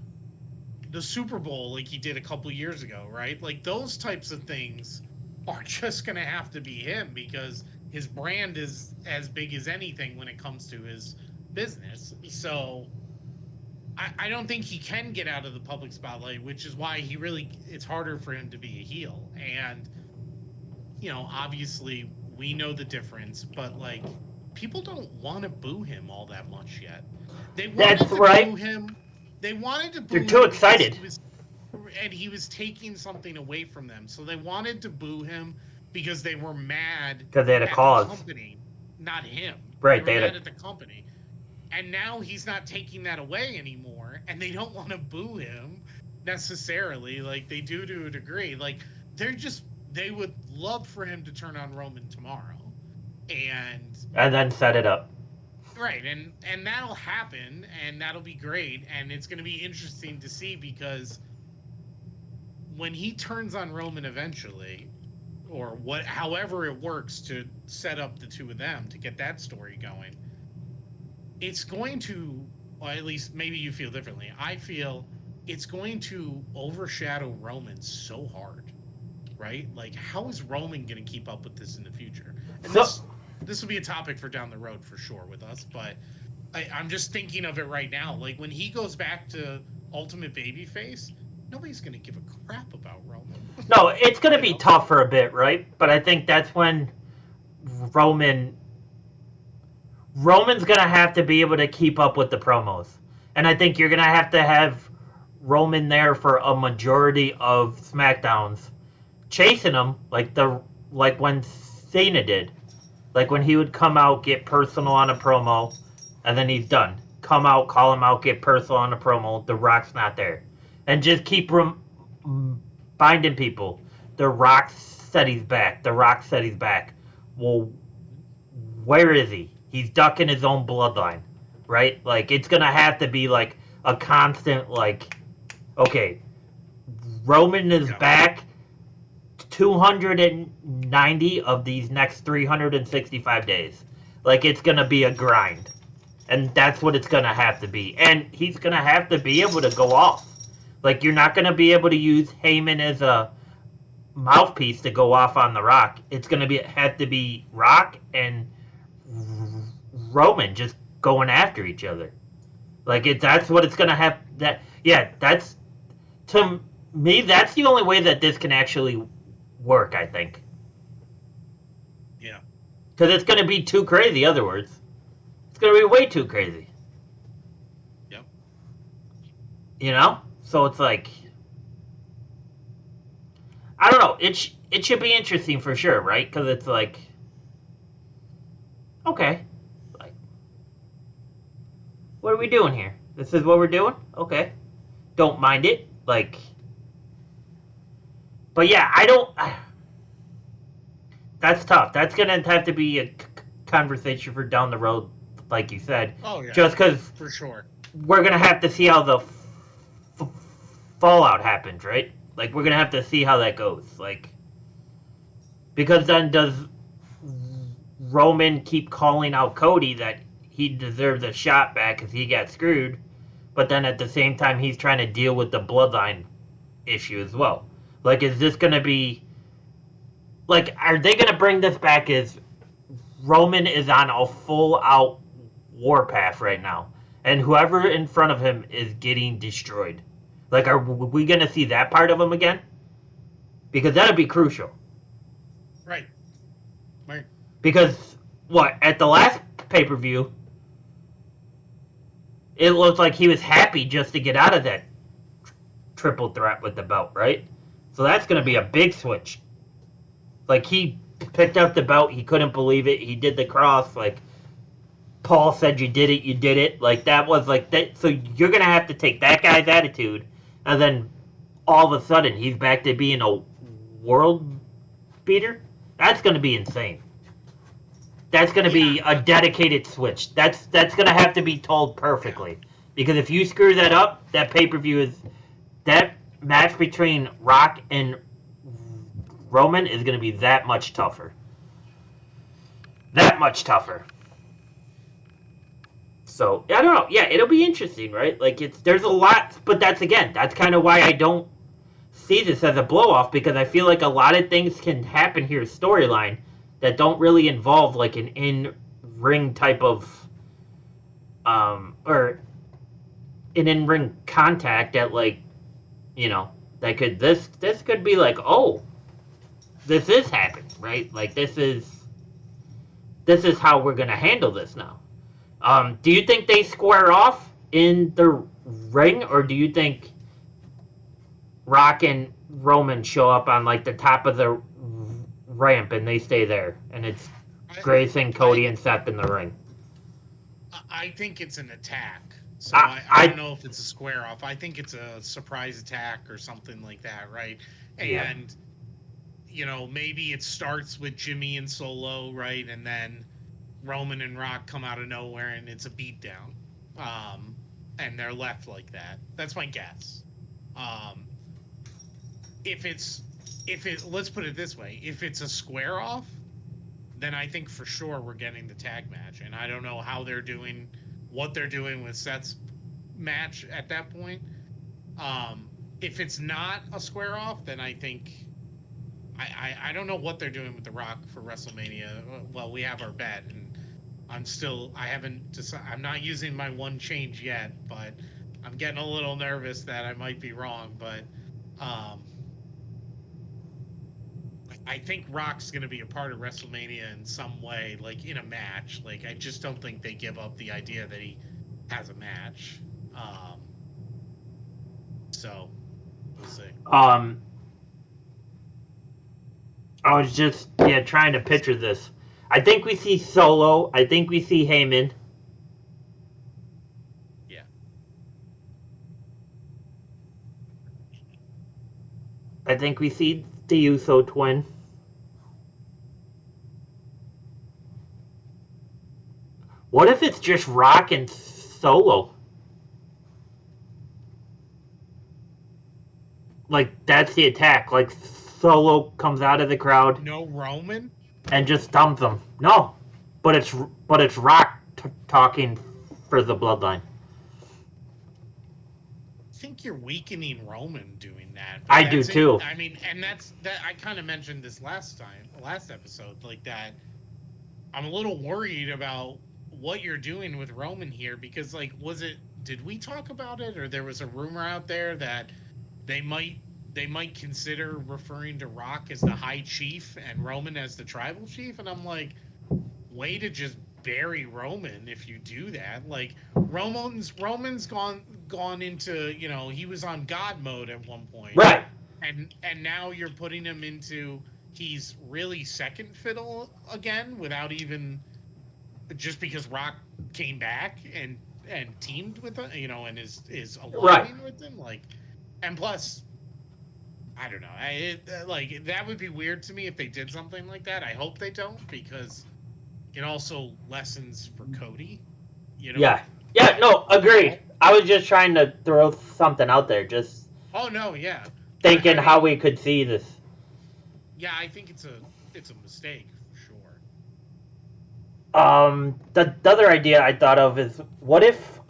B: the Super Bowl like he did a couple years ago, right? Like those types of things are just going to have to be him because his brand is as big as anything when it comes to his business. So I don't think he can get out of the public spotlight, which is why it's harder for him to be a heel. And, obviously we know the difference, but like people don't want to boo him all that much yet. They wanted to boo him. They wanted to boo him.
A: They're too excited.
B: He was taking something away from them. So they wanted to boo him because they were mad
A: because they had a cause.
B: The company, not him.
A: Right,
B: they were mad at the company. And now he's not taking that away anymore, and they don't want to boo him necessarily, like they do to a degree. Like they would love for him to turn on Roman tomorrow, and
A: then set it up.
B: Right, and that'll happen, and that'll be great, and it's going to be interesting to see because when he turns on Roman eventually, or however it works to set up the two of them to get that story going, it's going to, or at least maybe you feel differently. I feel it's going to overshadow Roman so hard, right? Like, how is Roman going to keep up with this in the future? And this will be a topic for down the road for sure with us, but I'm just thinking of it right now. Like, when he goes back to Ultimate Babyface, nobody's going to give a crap about Roman.
A: No, it's going to be tough for a bit, right? But I think that's when Roman's gonna have to be able to keep up with the promos, and I think you're gonna have Roman there for a majority of SmackDowns, chasing him like when Cena did, like when he would come out, get personal on a promo, and then he's done. Come out, call him out, get personal on a promo. The Rock's not there, and just keep binding people. The Rock said he's back. The Rock said he's back. Well, where is he? He's ducking his own bloodline, right? Like, it's gonna have to be like a constant, like, okay, Roman is back 290 of these next 365 days. Like, it's gonna be a grind. And that's what it's gonna have to be. And he's gonna have to be able to go off. Like, you're not gonna be able to use Heyman as a mouthpiece to go off on the Rock. It's gonna have to be Rock and Roman just going after each other. Like, that's what it's gonna have. That's, to me, that's the only way that this can actually work, I think.
B: Yeah.
A: Because it's gonna be too crazy, other words. It's gonna be way too crazy.
B: Yep.
A: You know? So it's like, I don't know. It should be interesting for sure, right? Because it's like, okay, like, what are we doing here? This is what we're doing? Okay. Don't mind it. Like, but yeah, that's tough. That's going to have to be a conversation for down the road, like you said.
B: Oh, yeah.
A: Just because
B: for sure.
A: We're going to have to see how the fallout happens, right? Like, we're going to have to see how that goes. Like, because then does Roman keep calling out Cody that he deserves a shot back because he got screwed, but then at the same time he's trying to deal with the bloodline issue as well. Like, is this going to be, like, are they going to bring this back as Roman is on a full-out warpath right now, and whoever in front of him is getting destroyed? Like, are we going to see that part of him again? Because that would be crucial.
B: Right.
A: Because, at the last pay-per-view, it looked like he was happy just to get out of that triple threat with the belt, right? So that's going to be a big switch. Like, he picked up the belt, he couldn't believe it, he did the cross, like, Paul said you did it, like, that was like, that. So you're going to have to take that guy's attitude, and then all of a sudden he's back to being a world beater? That's going to be insane. That's going to be a dedicated switch. That's going to have to be told perfectly. Because if you screw that up, that pay-per-view is... That match between Rock and Roman is going to be that much tougher. That much tougher. So, I don't know. Yeah, it'll be interesting, right? Like, there's a lot... But that's kind of why I don't see this as a blow-off, because I feel like a lot of things can happen here storyline that don't really involve, like, an in-ring type of, or an in-ring contact that, like, you know, that could, this could be like, oh, this is happening, right? Like, this is how we're gonna handle this now. Do you think they square off in the ring, or do you think Rock and Roman show up on, like, the top of the ramp and they stay there, and it's Grayson, Cody, and Seth in the ring?
B: I think it's an attack. So I don't know if it's a square off. I think it's a surprise attack or something like that, right? And, you know, maybe it starts with Jimmy and Solo, right? And then Roman and Rock come out of nowhere and it's a beatdown. And they're left like that. That's my guess. Let's put it this way, if it's a square off, then I think for sure we're getting the tag match. And I don't know what they're doing with Seth's match at that point. If it's not a square off, then I think I don't know what they're doing with The Rock for WrestleMania. Well, we have our bet, and I'm not using my one change yet, but I'm getting a little nervous that I might be wrong. But I think Rock's going to be a part of WrestleMania in some way, like in a match. Like, I just don't think they give up the idea that he has a match. Um, so we'll see.
A: I was just trying to picture this. I think we see Solo. I think we see Heyman.
B: Yeah.
A: I think we see the Uso twin. What if it's just Rock and Solo? Like, that's the attack. Like, Solo comes out of the crowd
B: No Roman?
A: and just dumps them. No, but it's Rock talking for the Bloodline.
B: I think you're weakening Roman doing that.
A: I do too.
B: I mean, and that's that. I kind of mentioned this last episode, like that. I'm a little worried about what you're doing with Roman here because, like, did we talk about it, or there was a rumor out there that they might consider referring to Rock as the High Chief and Roman as the Tribal Chief, and I'm like, way to just bury Roman if you do that. Like, Roman's gone into, he was on God mode at one point,
A: Right.
B: and now you're putting him into, he's really second fiddle again without even, just because Rock came back and teamed with him, and is aligning with him, like, and plus, I don't know, like, that would be weird to me if they did something like that. I hope they don't, because it also lessens for Cody,
A: Yeah. Yeah, no, agreed. I was just trying to throw something out there, just
B: Oh no, yeah.
A: thinking
B: I mean,
A: how we could see this.
B: Yeah, I think it's a mistake for sure.
A: The other idea I thought of is what if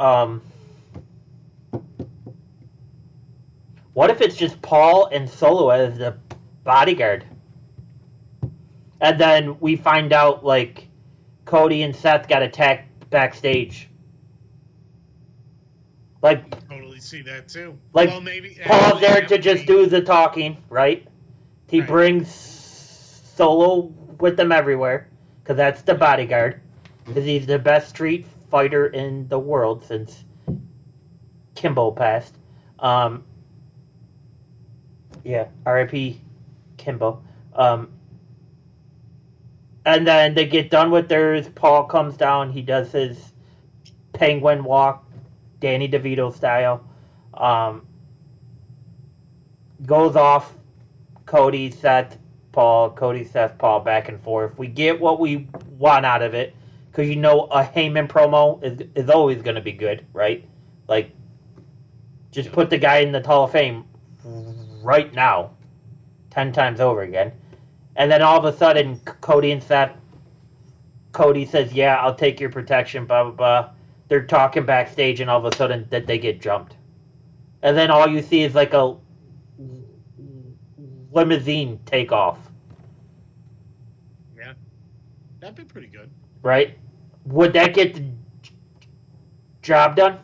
A: it's just Paul and Solo as the bodyguard? And then we find out, like, Cody and Seth got attacked backstage. Like,
B: I totally see that too.
A: Like,
B: well, maybe
A: Paul's there to just do the talking, right? He brings Solo with them everywhere, because that's the bodyguard. Because he's the best street fighter in the world since Kimbo passed. Yeah, R.I.P. Kimbo. And then they get done with theirs. Paul comes down. He does his penguin walk, Danny DeVito style. Goes off. Cody, Seth, Paul. Cody, Seth, Paul, back and forth. We get what we want out of it. Because a Heyman promo is always going to be good, right? Like, just put the guy in the Hall of Fame right now. 10 times over again. And then all of a sudden, Cody and Seth, Cody says, yeah, I'll take your protection, blah, blah, blah. They're talking backstage, and all of a sudden that they get jumped. And then all you see is like a limousine take off.
B: Yeah. That'd be pretty good.
A: Right? Would that get the job done?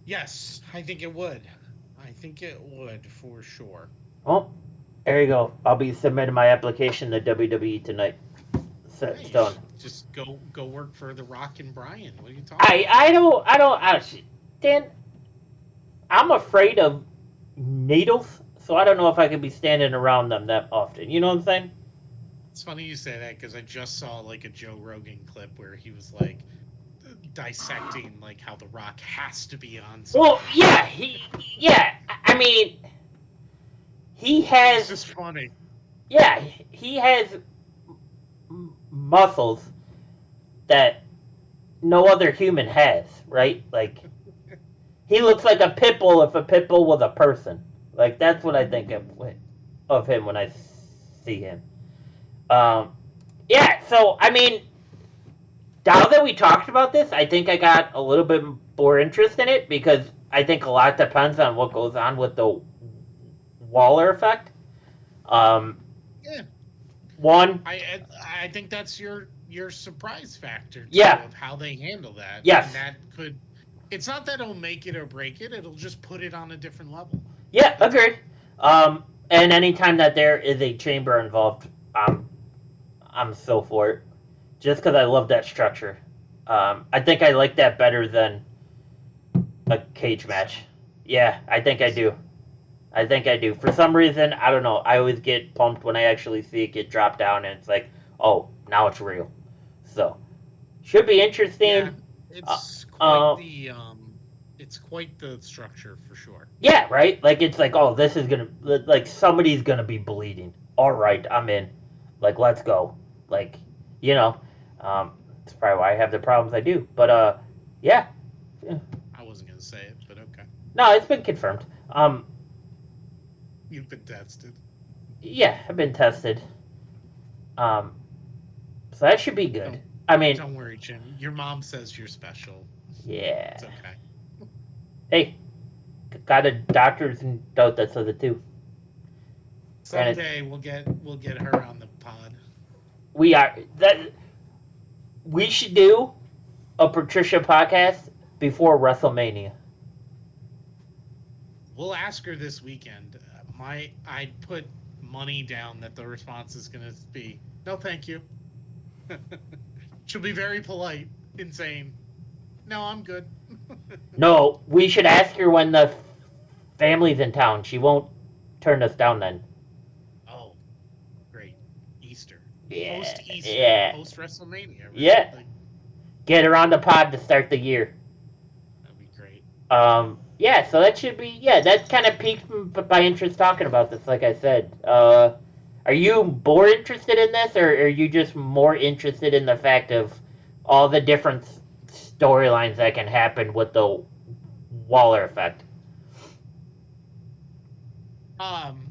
B: Yes, I think it would. I think it would, for sure.
A: Well, there you go. I'll be submitting my application to WWE tonight. Set in stone.
B: Just go work for The Rock and Brian. What are you talking about?
A: I don't actually. Dan, I'm afraid of needles, so I don't know if I could be standing around them that often. You know what I'm saying?
B: It's funny you say that because I just saw like a Joe Rogan clip where he was like dissecting like how The Rock has to be on.
A: Well, yeah, I mean, he has.
B: It's just funny.
A: Yeah, he has muscles that no other human has, right? Like, he looks like a pit bull if a pit bull was a person. Like, that's what I think of him when I see him. Yeah, so, I mean, now that we talked about this, I think I got a little bit more interest in it because I think a lot depends on what goes on with the Waller effect.
B: Yeah.
A: One,
B: I think that's your surprise factor too,
A: Yeah.
B: of how they handle that.
A: Yes.
B: And that could, it's not that it'll make it or break it, it'll just put it on a different level.
A: yeah, agreed. And anytime that there is a chamber involved, I'm so for it. Just because I love that structure. I think I like that better than a cage match. Yeah, I think I do. I think I do. For some reason, I don't know. I always get pumped when I actually see it get dropped down, and it's like, oh, now it's real. So should be
B: Yeah,
A: interesting. Uh,
B: it's quite
A: uh,
B: the structure for sure.
A: yeah, right. Like it's like, oh, this is gonna like somebody's gonna be bleeding. All right, I'm in. Like, let's go. Like, you know, it's probably why I have the problems I do. But yeah.
B: I wasn't gonna say it, but okay.
A: No, it's been confirmed.
B: You've been tested.
A: Yeah, I've been tested. Um, so that should be good.
B: Don't
A: I mean,
B: don't worry, Jim. Your mom says you're special.
A: yeah.
B: It's okay.
A: Hey, got a doctor's note that says it too. Granted,
B: Someday we'll get her on the pod.
A: we are that we should do a Patricia podcast before WrestleMania.
B: We'll ask her this weekend. I'd put money down that the response is gonna be no, thank you. She'll be very polite in saying, no, I'm good.
A: No, we should ask her when the family's in town. She won't turn us down then.
B: Oh, great. Easter.
A: Yeah,
B: Post Easter.
A: yeah,
B: Post WrestleMania, right?
A: yeah.
B: Like,
A: Get her on the pod to start the year.
B: that'd be great.
A: Yeah, so that should be, yeah, that kind of piqued my interest talking about this, like I said. Are you more interested in this, or are you just more interested in the fact of all the different storylines that can happen with the Waller effect?
B: Um,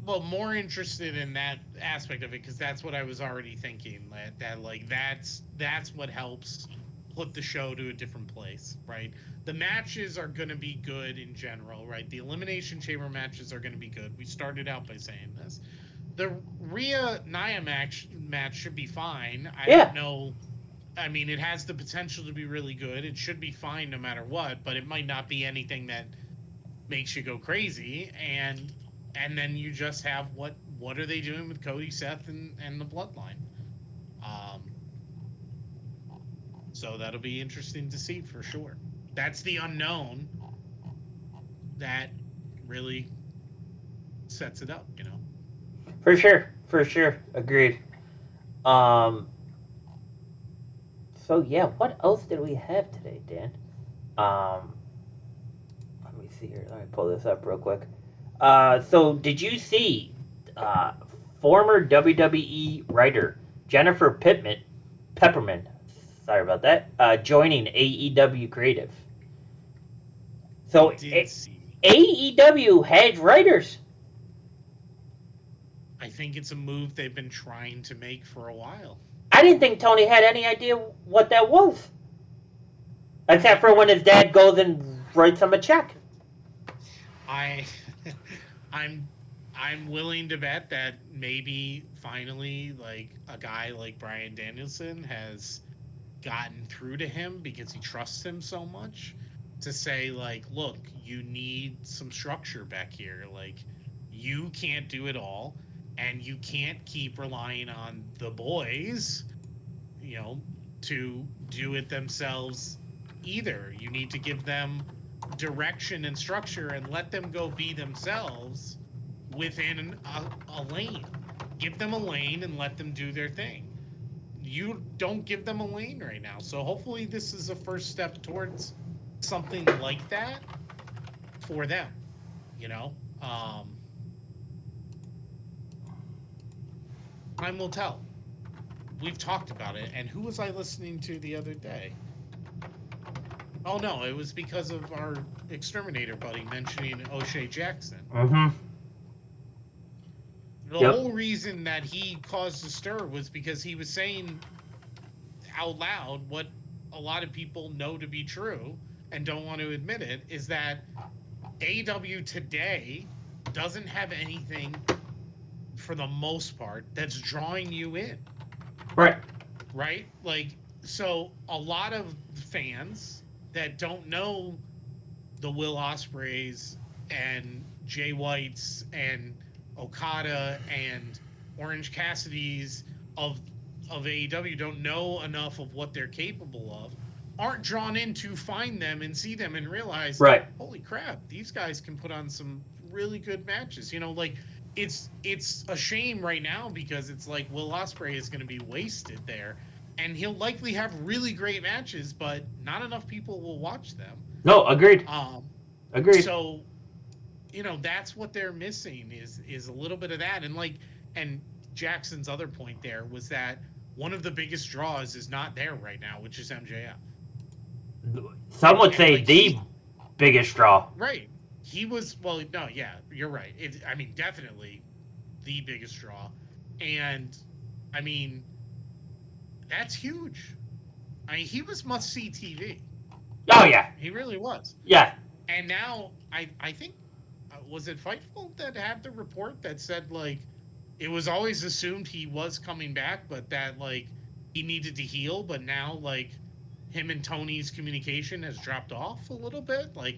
B: well, more interested in that aspect of it because that's what I was already thinking. That like that's what helps put the show to a different place, right? The matches are going to be good in general, right? The elimination chamber matches are going to be good. We started out by saying this. The Rhea Nia match should be fine. I don't
A: Yeah,
B: know. I mean, it has the potential to be really good. It should be fine no matter what, but it might not be anything that makes you go crazy. And then you just have what are they doing with Cody, Seth, and the Bloodline? Um, so that'll be interesting to see for sure. That's the unknown that really sets it up.
A: for sure, agreed. Um, so yeah, what else did we have today, Dan? Um, Let me see here. Let me pull this up real quick. So did you see uh, former WWE writer Jennifer Pepperman? Sorry about that. Joining AEW Creative.
B: I
A: So
B: did see.
A: AEW had writers.
B: I think it's a move they've been trying to make for a while.
A: I didn't think Tony had any idea what that was, except for when his dad goes and writes him a check.
B: I I'm I'm willing to bet that maybe finally like a guy like Brian Danielson has gotten through to him because he trusts him so much to say like, look, you need some structure back here. Like you can't do it all and you can't keep relying on the boys, you know, to do it themselves either. You need to give them direction and structure and let them go be themselves within a lane. Give them a lane and let them do their thing. You don't give them a lane right now. So hopefully this is a first step towards something like that for them, you know? Time will tell. We've talked about it. And who was I listening to the other day? Oh no, it was because of our exterminator buddy mentioning O'Shea Jackson.
A: Mm-hmm.
B: The
A: Yep.
B: whole reason that he caused a stir was because he was saying out loud what a lot of people know to be true and don't want to admit it is that AEW today doesn't have anything for the most part that's drawing you in,
A: Right.
B: right? Like so a lot of fans that don't know the Will Ospreys and Jay White's and Okada and Orange Cassidy's of AEW don't know enough of what they're capable of, aren't drawn in to find them and see them and realize,
A: Right.
B: holy crap, these guys can put on some really good matches. Like it's a shame right now because it's like Will Ospreay is going to be wasted there, and he'll likely have really great matches, but not enough people will watch them.
A: No, agreed. Agreed.
B: So, that's what they're missing is a little bit of that, and Jackson's other point there was that one of the biggest draws is not there right now, which is MJF.
A: Some would say the biggest draw.
B: Right. He was, well, no, yeah, you're right. Definitely the biggest draw. And, that's huge. He was must-see TV.
A: Oh, yeah.
B: He really was.
A: Yeah.
B: And now, I think, was it Fightful that had the report that said, like, it was always assumed he was coming back, but that, like, he needed to heal, but now, like, him and Tony's communication has dropped off a little bit. Like,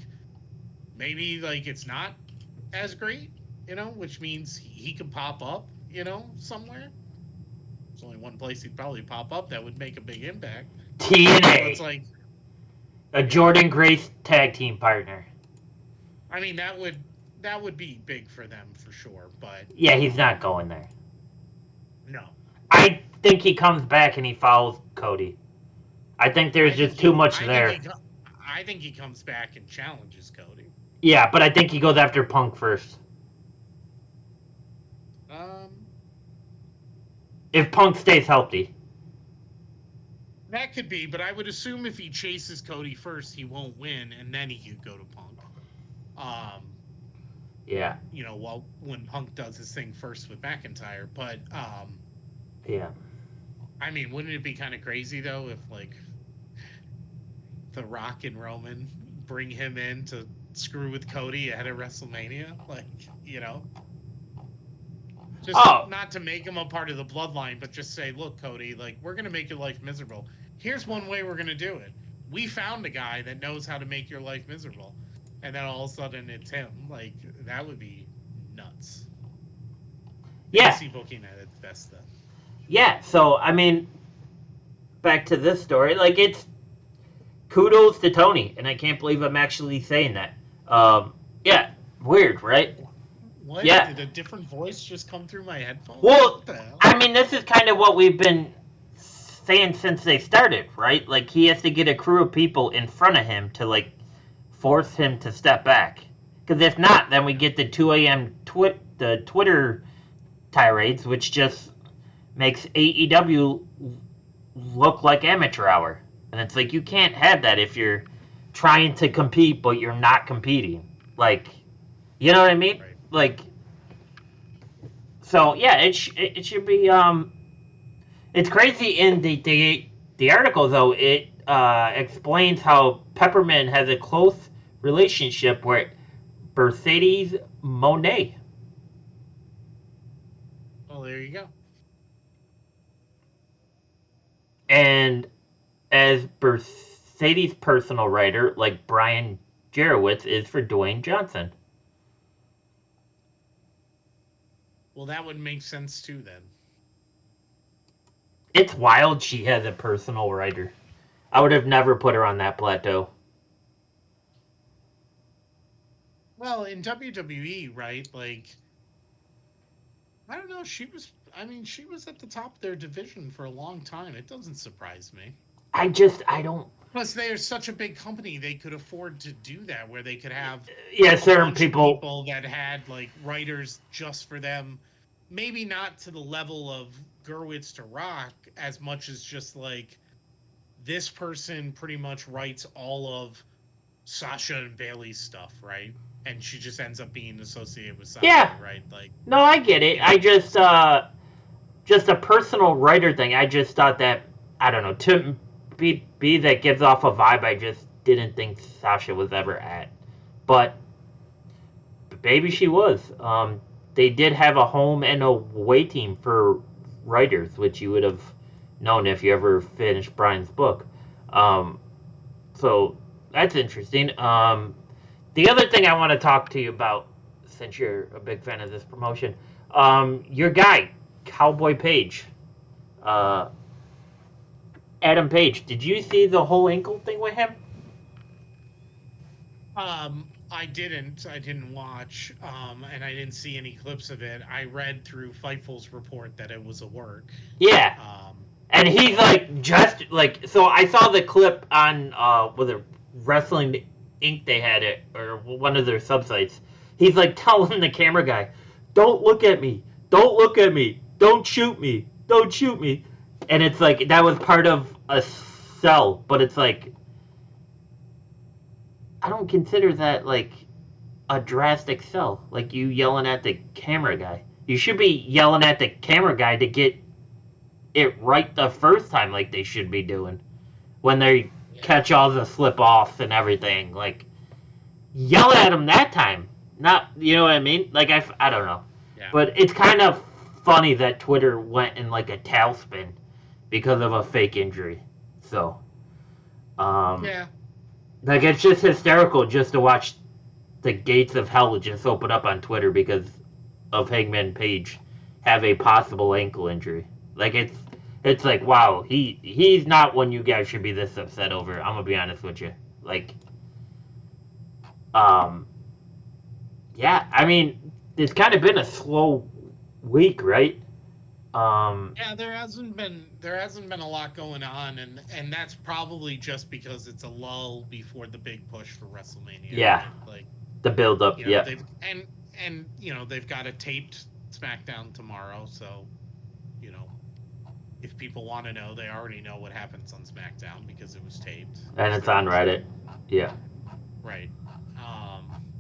B: maybe, like, it's not as great, which means he could pop up, somewhere. There's only one place he'd probably pop up that would make a big impact.
A: TNA.
B: So it's like
A: a Jordan Grace tag team partner.
B: That would be big for them for sure, but
A: yeah, he's not going there.
B: No.
A: I think he comes back and he follows Cody. I think there's just too much there.
B: I think he comes back and challenges Cody.
A: Yeah, but I think he goes after Punk first. If Punk stays healthy.
B: That could be, but I would assume if he chases Cody first, he won't win, and then he could go to Punk.
A: Yeah.
B: When Punk does his thing first with McIntyre, but
A: yeah.
B: Wouldn't it be kind of crazy though if like The Rock and Roman bring him in to screw with Cody ahead of WrestleMania? Like, just not to make him a part of the bloodline, but just say, look, Cody, like, we're going to make your life miserable. Here's one way we're going to do it. We found a guy that knows how to make your life miserable. And then all of a sudden it's him. Like, that would be nuts.
A: Yeah.
B: See booking at its best then.
A: Yeah, so, back to this story. Like, it's kudos to Tony, and I can't believe I'm actually saying that. Yeah, weird, right?
B: What?
A: Yeah.
B: Did a different voice just come through my headphones?
A: Well, this is kind of what we've been saying since they started, right? Like, he has to get a crew of people in front of him to, like, force him to step back. Because if not, then we get the 2 a.m. the Twitter tirades, which just makes AEW look like amateur hour. And it's like, you can't have that if you're trying to compete, but you're not competing. Like, you know what I mean?
B: Right.
A: Like, so yeah, it should be it's crazy. In the article though, it explains how Peppermint has a close relationship with Mercedes Moné.
B: Well, there you go.
A: And as Mercedes' personal writer, like Brian Jarowitz is for Dwayne Johnson.
B: Well, that would make sense too then.
A: It's wild she has a personal writer. I would have never put her on that plateau.
B: Well, in WWE, right? Like, I don't know. She was at the top of their division for a long time. It doesn't surprise me.
A: I don't.
B: Plus, they're such a big company; they could afford to do that, where they could have
A: certain people
B: that had like writers just for them. Maybe not to the level of Gerwitz to Rock as much as just like this person pretty much writes all of Sasha and Bailey's stuff, right? And she just ends up being associated with Sasha, right? Like,
A: no, I get it. I just a personal writer thing. I just thought that, I don't know, to be that gives off a vibe I just didn't think Sasha was ever at. But maybe she was. They did have a home and away team for writers, which you would have known if you ever finished Brian's book. So that's interesting. The other thing I want to talk to you about, since you're a big fan of this promotion. Your guy, Cowboy Page, Adam Page. Did you see the whole ankle thing with him?
B: I didn't. I didn't watch, and I didn't see any clips of it. I read through Fightful's report that it was a work.
A: Yeah.
B: Um,
A: And he's like just like so. I saw the clip on whether Wrestling Inc. they had it or one of their subsites. He's like telling the camera guy, "Don't look at me! Don't look at me! Don't shoot me! Don't shoot me!" And it's like that was part of a sell, but it's like I don't consider that like a drastic sell. Like you yelling at the camera guy. You should be yelling at the camera guy to get it right the first time, like they should be doing when they catch all the slip offs and everything. Like yell at him that time, not you know what I mean? Like I don't know, but it's kind of funny that Twitter went in like a tailspin because of a fake injury. So, like it's just hysterical just to watch the gates of hell just open up on Twitter because of Hangman Page have a possible ankle injury. Like it's like wow, he's not one you guys should be this upset over. I'm gonna be honest with you. Like, yeah, I mean it's kind of been a slow week, right?
B: Yeah, there hasn't been a lot going on, and that's probably just because it's a lull before the big push for WrestleMania.
A: Yeah,
B: right? Like
A: the build up.
B: you know,
A: Yeah,
B: they've they've got a taped SmackDown tomorrow, so you know if people want to know, they already know what happens on SmackDown because it was taped
A: and it's on Reddit. Yeah,
B: right.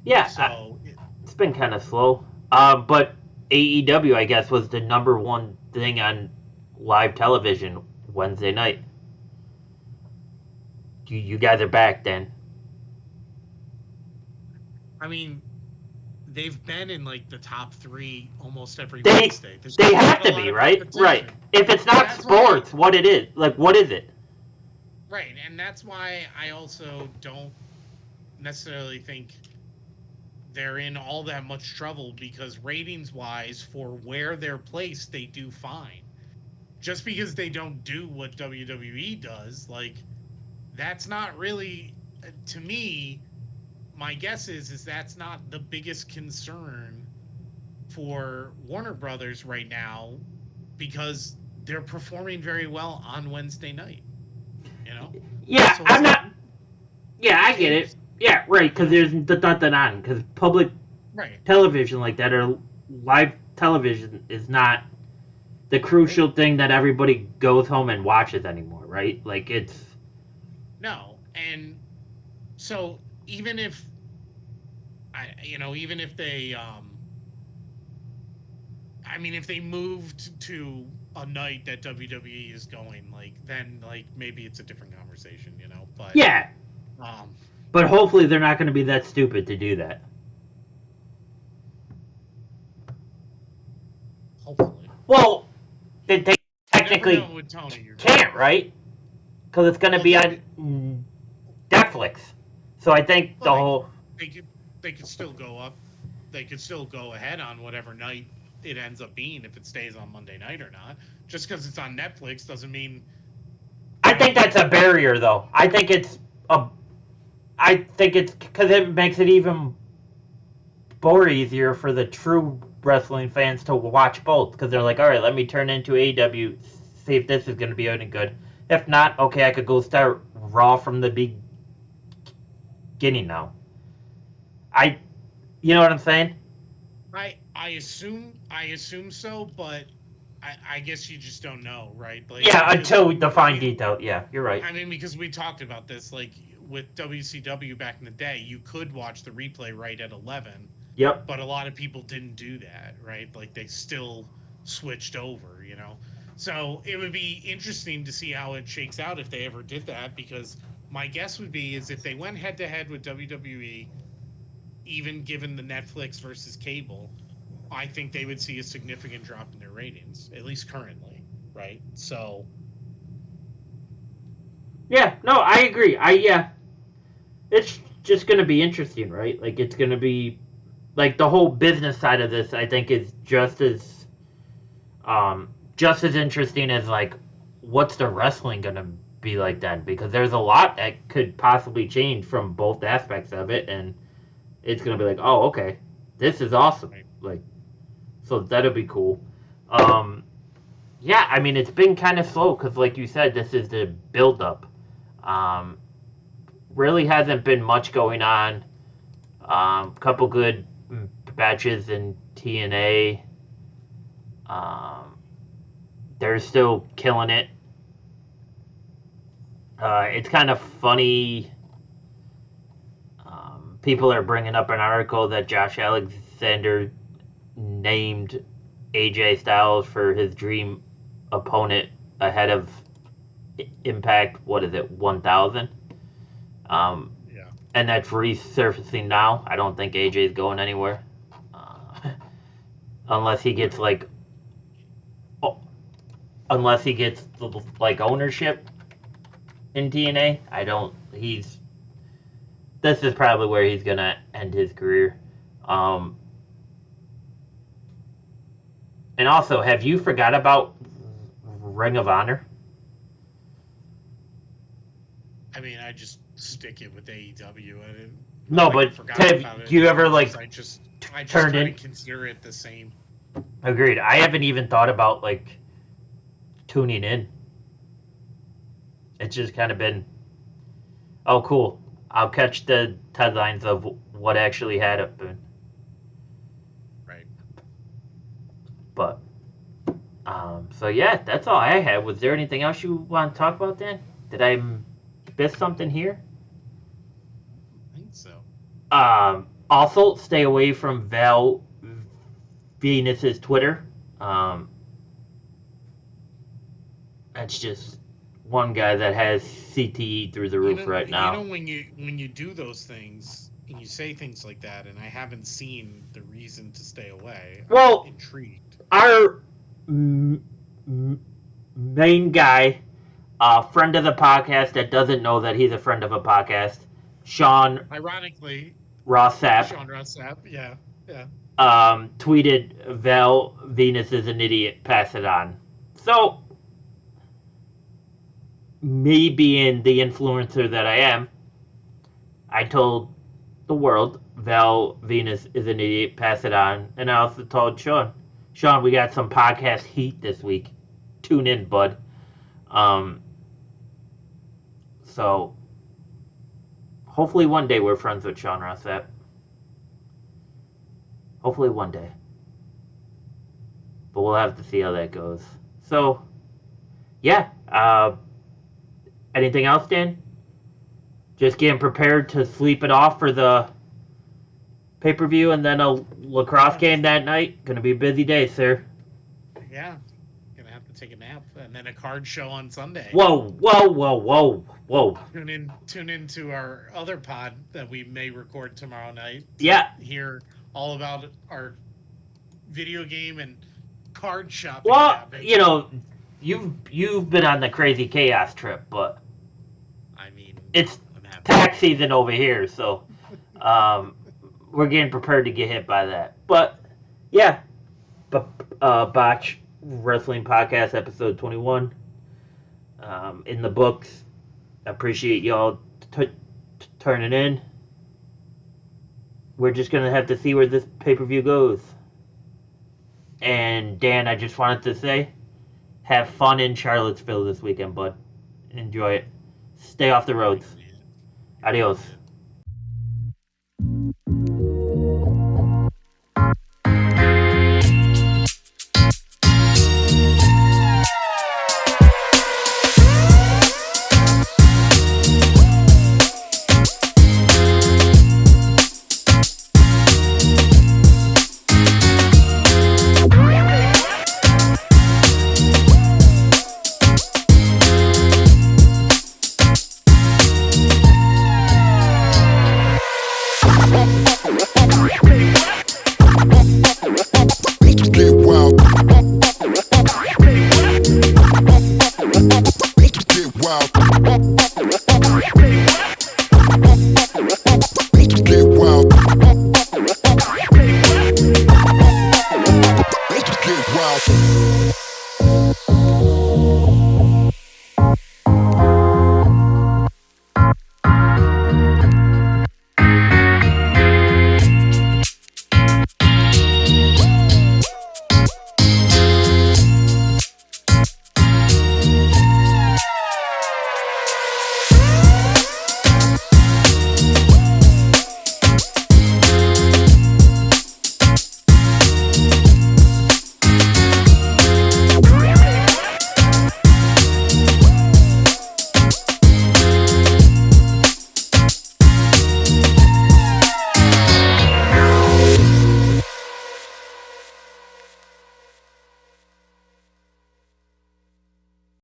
A: yeah.
B: So
A: it's been kind of slow. But AEW, I guess, was the number one thing on live television Wednesday night. You guys are back then.
B: I mean, they've been in like the top 3 almost every
A: They
B: Wednesday.
A: they have to be, right? Right. If it's not sports, what it is? Like, what is it?
B: Right, and that's why I also don't necessarily think they're in all that much trouble because ratings-wise, for where they're placed, they do fine. Just because they don't do what WWE does, like, that's not really, to me, my guess is that's not the biggest concern for Warner Brothers right now because they're performing very well on Wednesday night. You know?
A: Yeah,
B: So
A: I'm not. Yeah, I get it. Yeah, right. Because there's nothing on. Because public television like that or live television is not the crucial thing that everybody goes home and watches anymore, right? Like it's
B: no, and so even if even if they I mean if they moved to a night that WWE is going, like then like maybe it's a different conversation, but
A: yeah, but hopefully they're not going to be that stupid to do that.
B: Hopefully.
A: Well, they technically can't, right? Because it's going to be on Netflix. So I think the whole
B: they could still go up. They could still go ahead on whatever night it ends up being if it stays on Monday night or not. Just because it's on Netflix doesn't mean.
A: I think that's a barrier, though. I think it's because it makes it even more easier for the true wrestling fans to watch both because they're like, all right, let me turn into AEW, see if this is going to be any good. If not, okay, I could go start Raw from the beginning now. You know what I'm saying?
B: I assume so, but I guess you just don't know, right? Like,
A: yeah, until we define detail. Yeah, you're right.
B: I mean, because we talked about this, like with WCW back in the day, you could watch the replay right at 11.
A: Yep.
B: But a lot of people didn't do that, right? Like they still switched over, So it would be interesting to see how it shakes out if they ever did that, because my guess would be is if they went head to head with WWE, even given the Netflix versus cable, I think they would see a significant drop in their ratings, at least currently, right? So
A: yeah, no, I agree. It's just going to be interesting, right? Like it's going to be like the whole business side of this, I think is just as interesting as like what's the wrestling gonna be like then, because there's a lot that could possibly change from both aspects of it, and it's gonna be like, oh, okay, this is awesome,
B: Right.
A: like, so that'll be cool. Um, yeah, I mean it's been kind of slow because, like you said, this is the build up. Um, really hasn't been much going on. Couple good matches in TNA. Um, they're still killing it. It's kind of funny. People are bringing up an article that Josh Alexander named AJ Styles for his dream opponent ahead of Impact. What is it, 1000?
B: Yeah.
A: And that's resurfacing now. I don't think AJ is going anywhere. Unless he gets like like ownership in TNA. I don't. This is probably where he's gonna end his career. And also, have you forgot about Ring of Honor?
B: I mean, I just stick it with AEW. I didn't.
A: No, but
B: Forgot about it.
A: have you ever like
B: I just
A: turned
B: kind
A: in?
B: of consider it the same.
A: Agreed. I haven't even thought about like tuning in. It's just kind of been, oh, cool. I'll catch the headlines of what actually had happened.
B: Right.
A: But, so yeah, that's all I had. Was there anything else you want to talk about, Dan? Did I miss something here?
B: I think so.
A: Also, stay away from Val Venus's Twitter. That's just one guy that has CTE through the roof right now.
B: You know, when you do those things and you say things like that, and I haven't seen the reason to stay away.
A: Well,
B: I'm intrigued.
A: Our main guy, friend of the podcast that doesn't know that he's a friend of a podcast, Sean.
B: Ironically,
A: Rossap.
B: Sean Rossap, yeah.
A: Tweeted Val Venus is an idiot. Pass it on. So, me being the influencer that I am, I told the world Val Venus is an idiot. Pass it on, and I also told Sean, we got some podcast heat this week. Tune in, bud. So, hopefully one day we're friends with Sean Rossap. Hopefully one day. But we'll have to see how that goes. So, yeah. Anything else, Dan? Just getting prepared to sleep it off for the pay-per-view and then a lacrosse game that night. Gonna be a busy day, sir.
B: Yeah. Gonna have to take a nap and then a card show on Sunday.
A: Whoa.
B: Tune in to our other pod that we may record tomorrow night.
A: Yeah.
B: Hear all about our video game and card shopping.
A: Well, you know, you've been on the crazy chaos trip, but
B: I mean,
A: it's tax season over here, so we're getting prepared to get hit by that. But yeah, Botch Wrestling Podcast episode 21 in the books. Appreciate y'all turning in. We're just gonna have to see where this pay-per-view goes. And Dan, I just wanted to say, have fun in Charlottesville this weekend, bud. Enjoy it. Stay off the roads. Adios.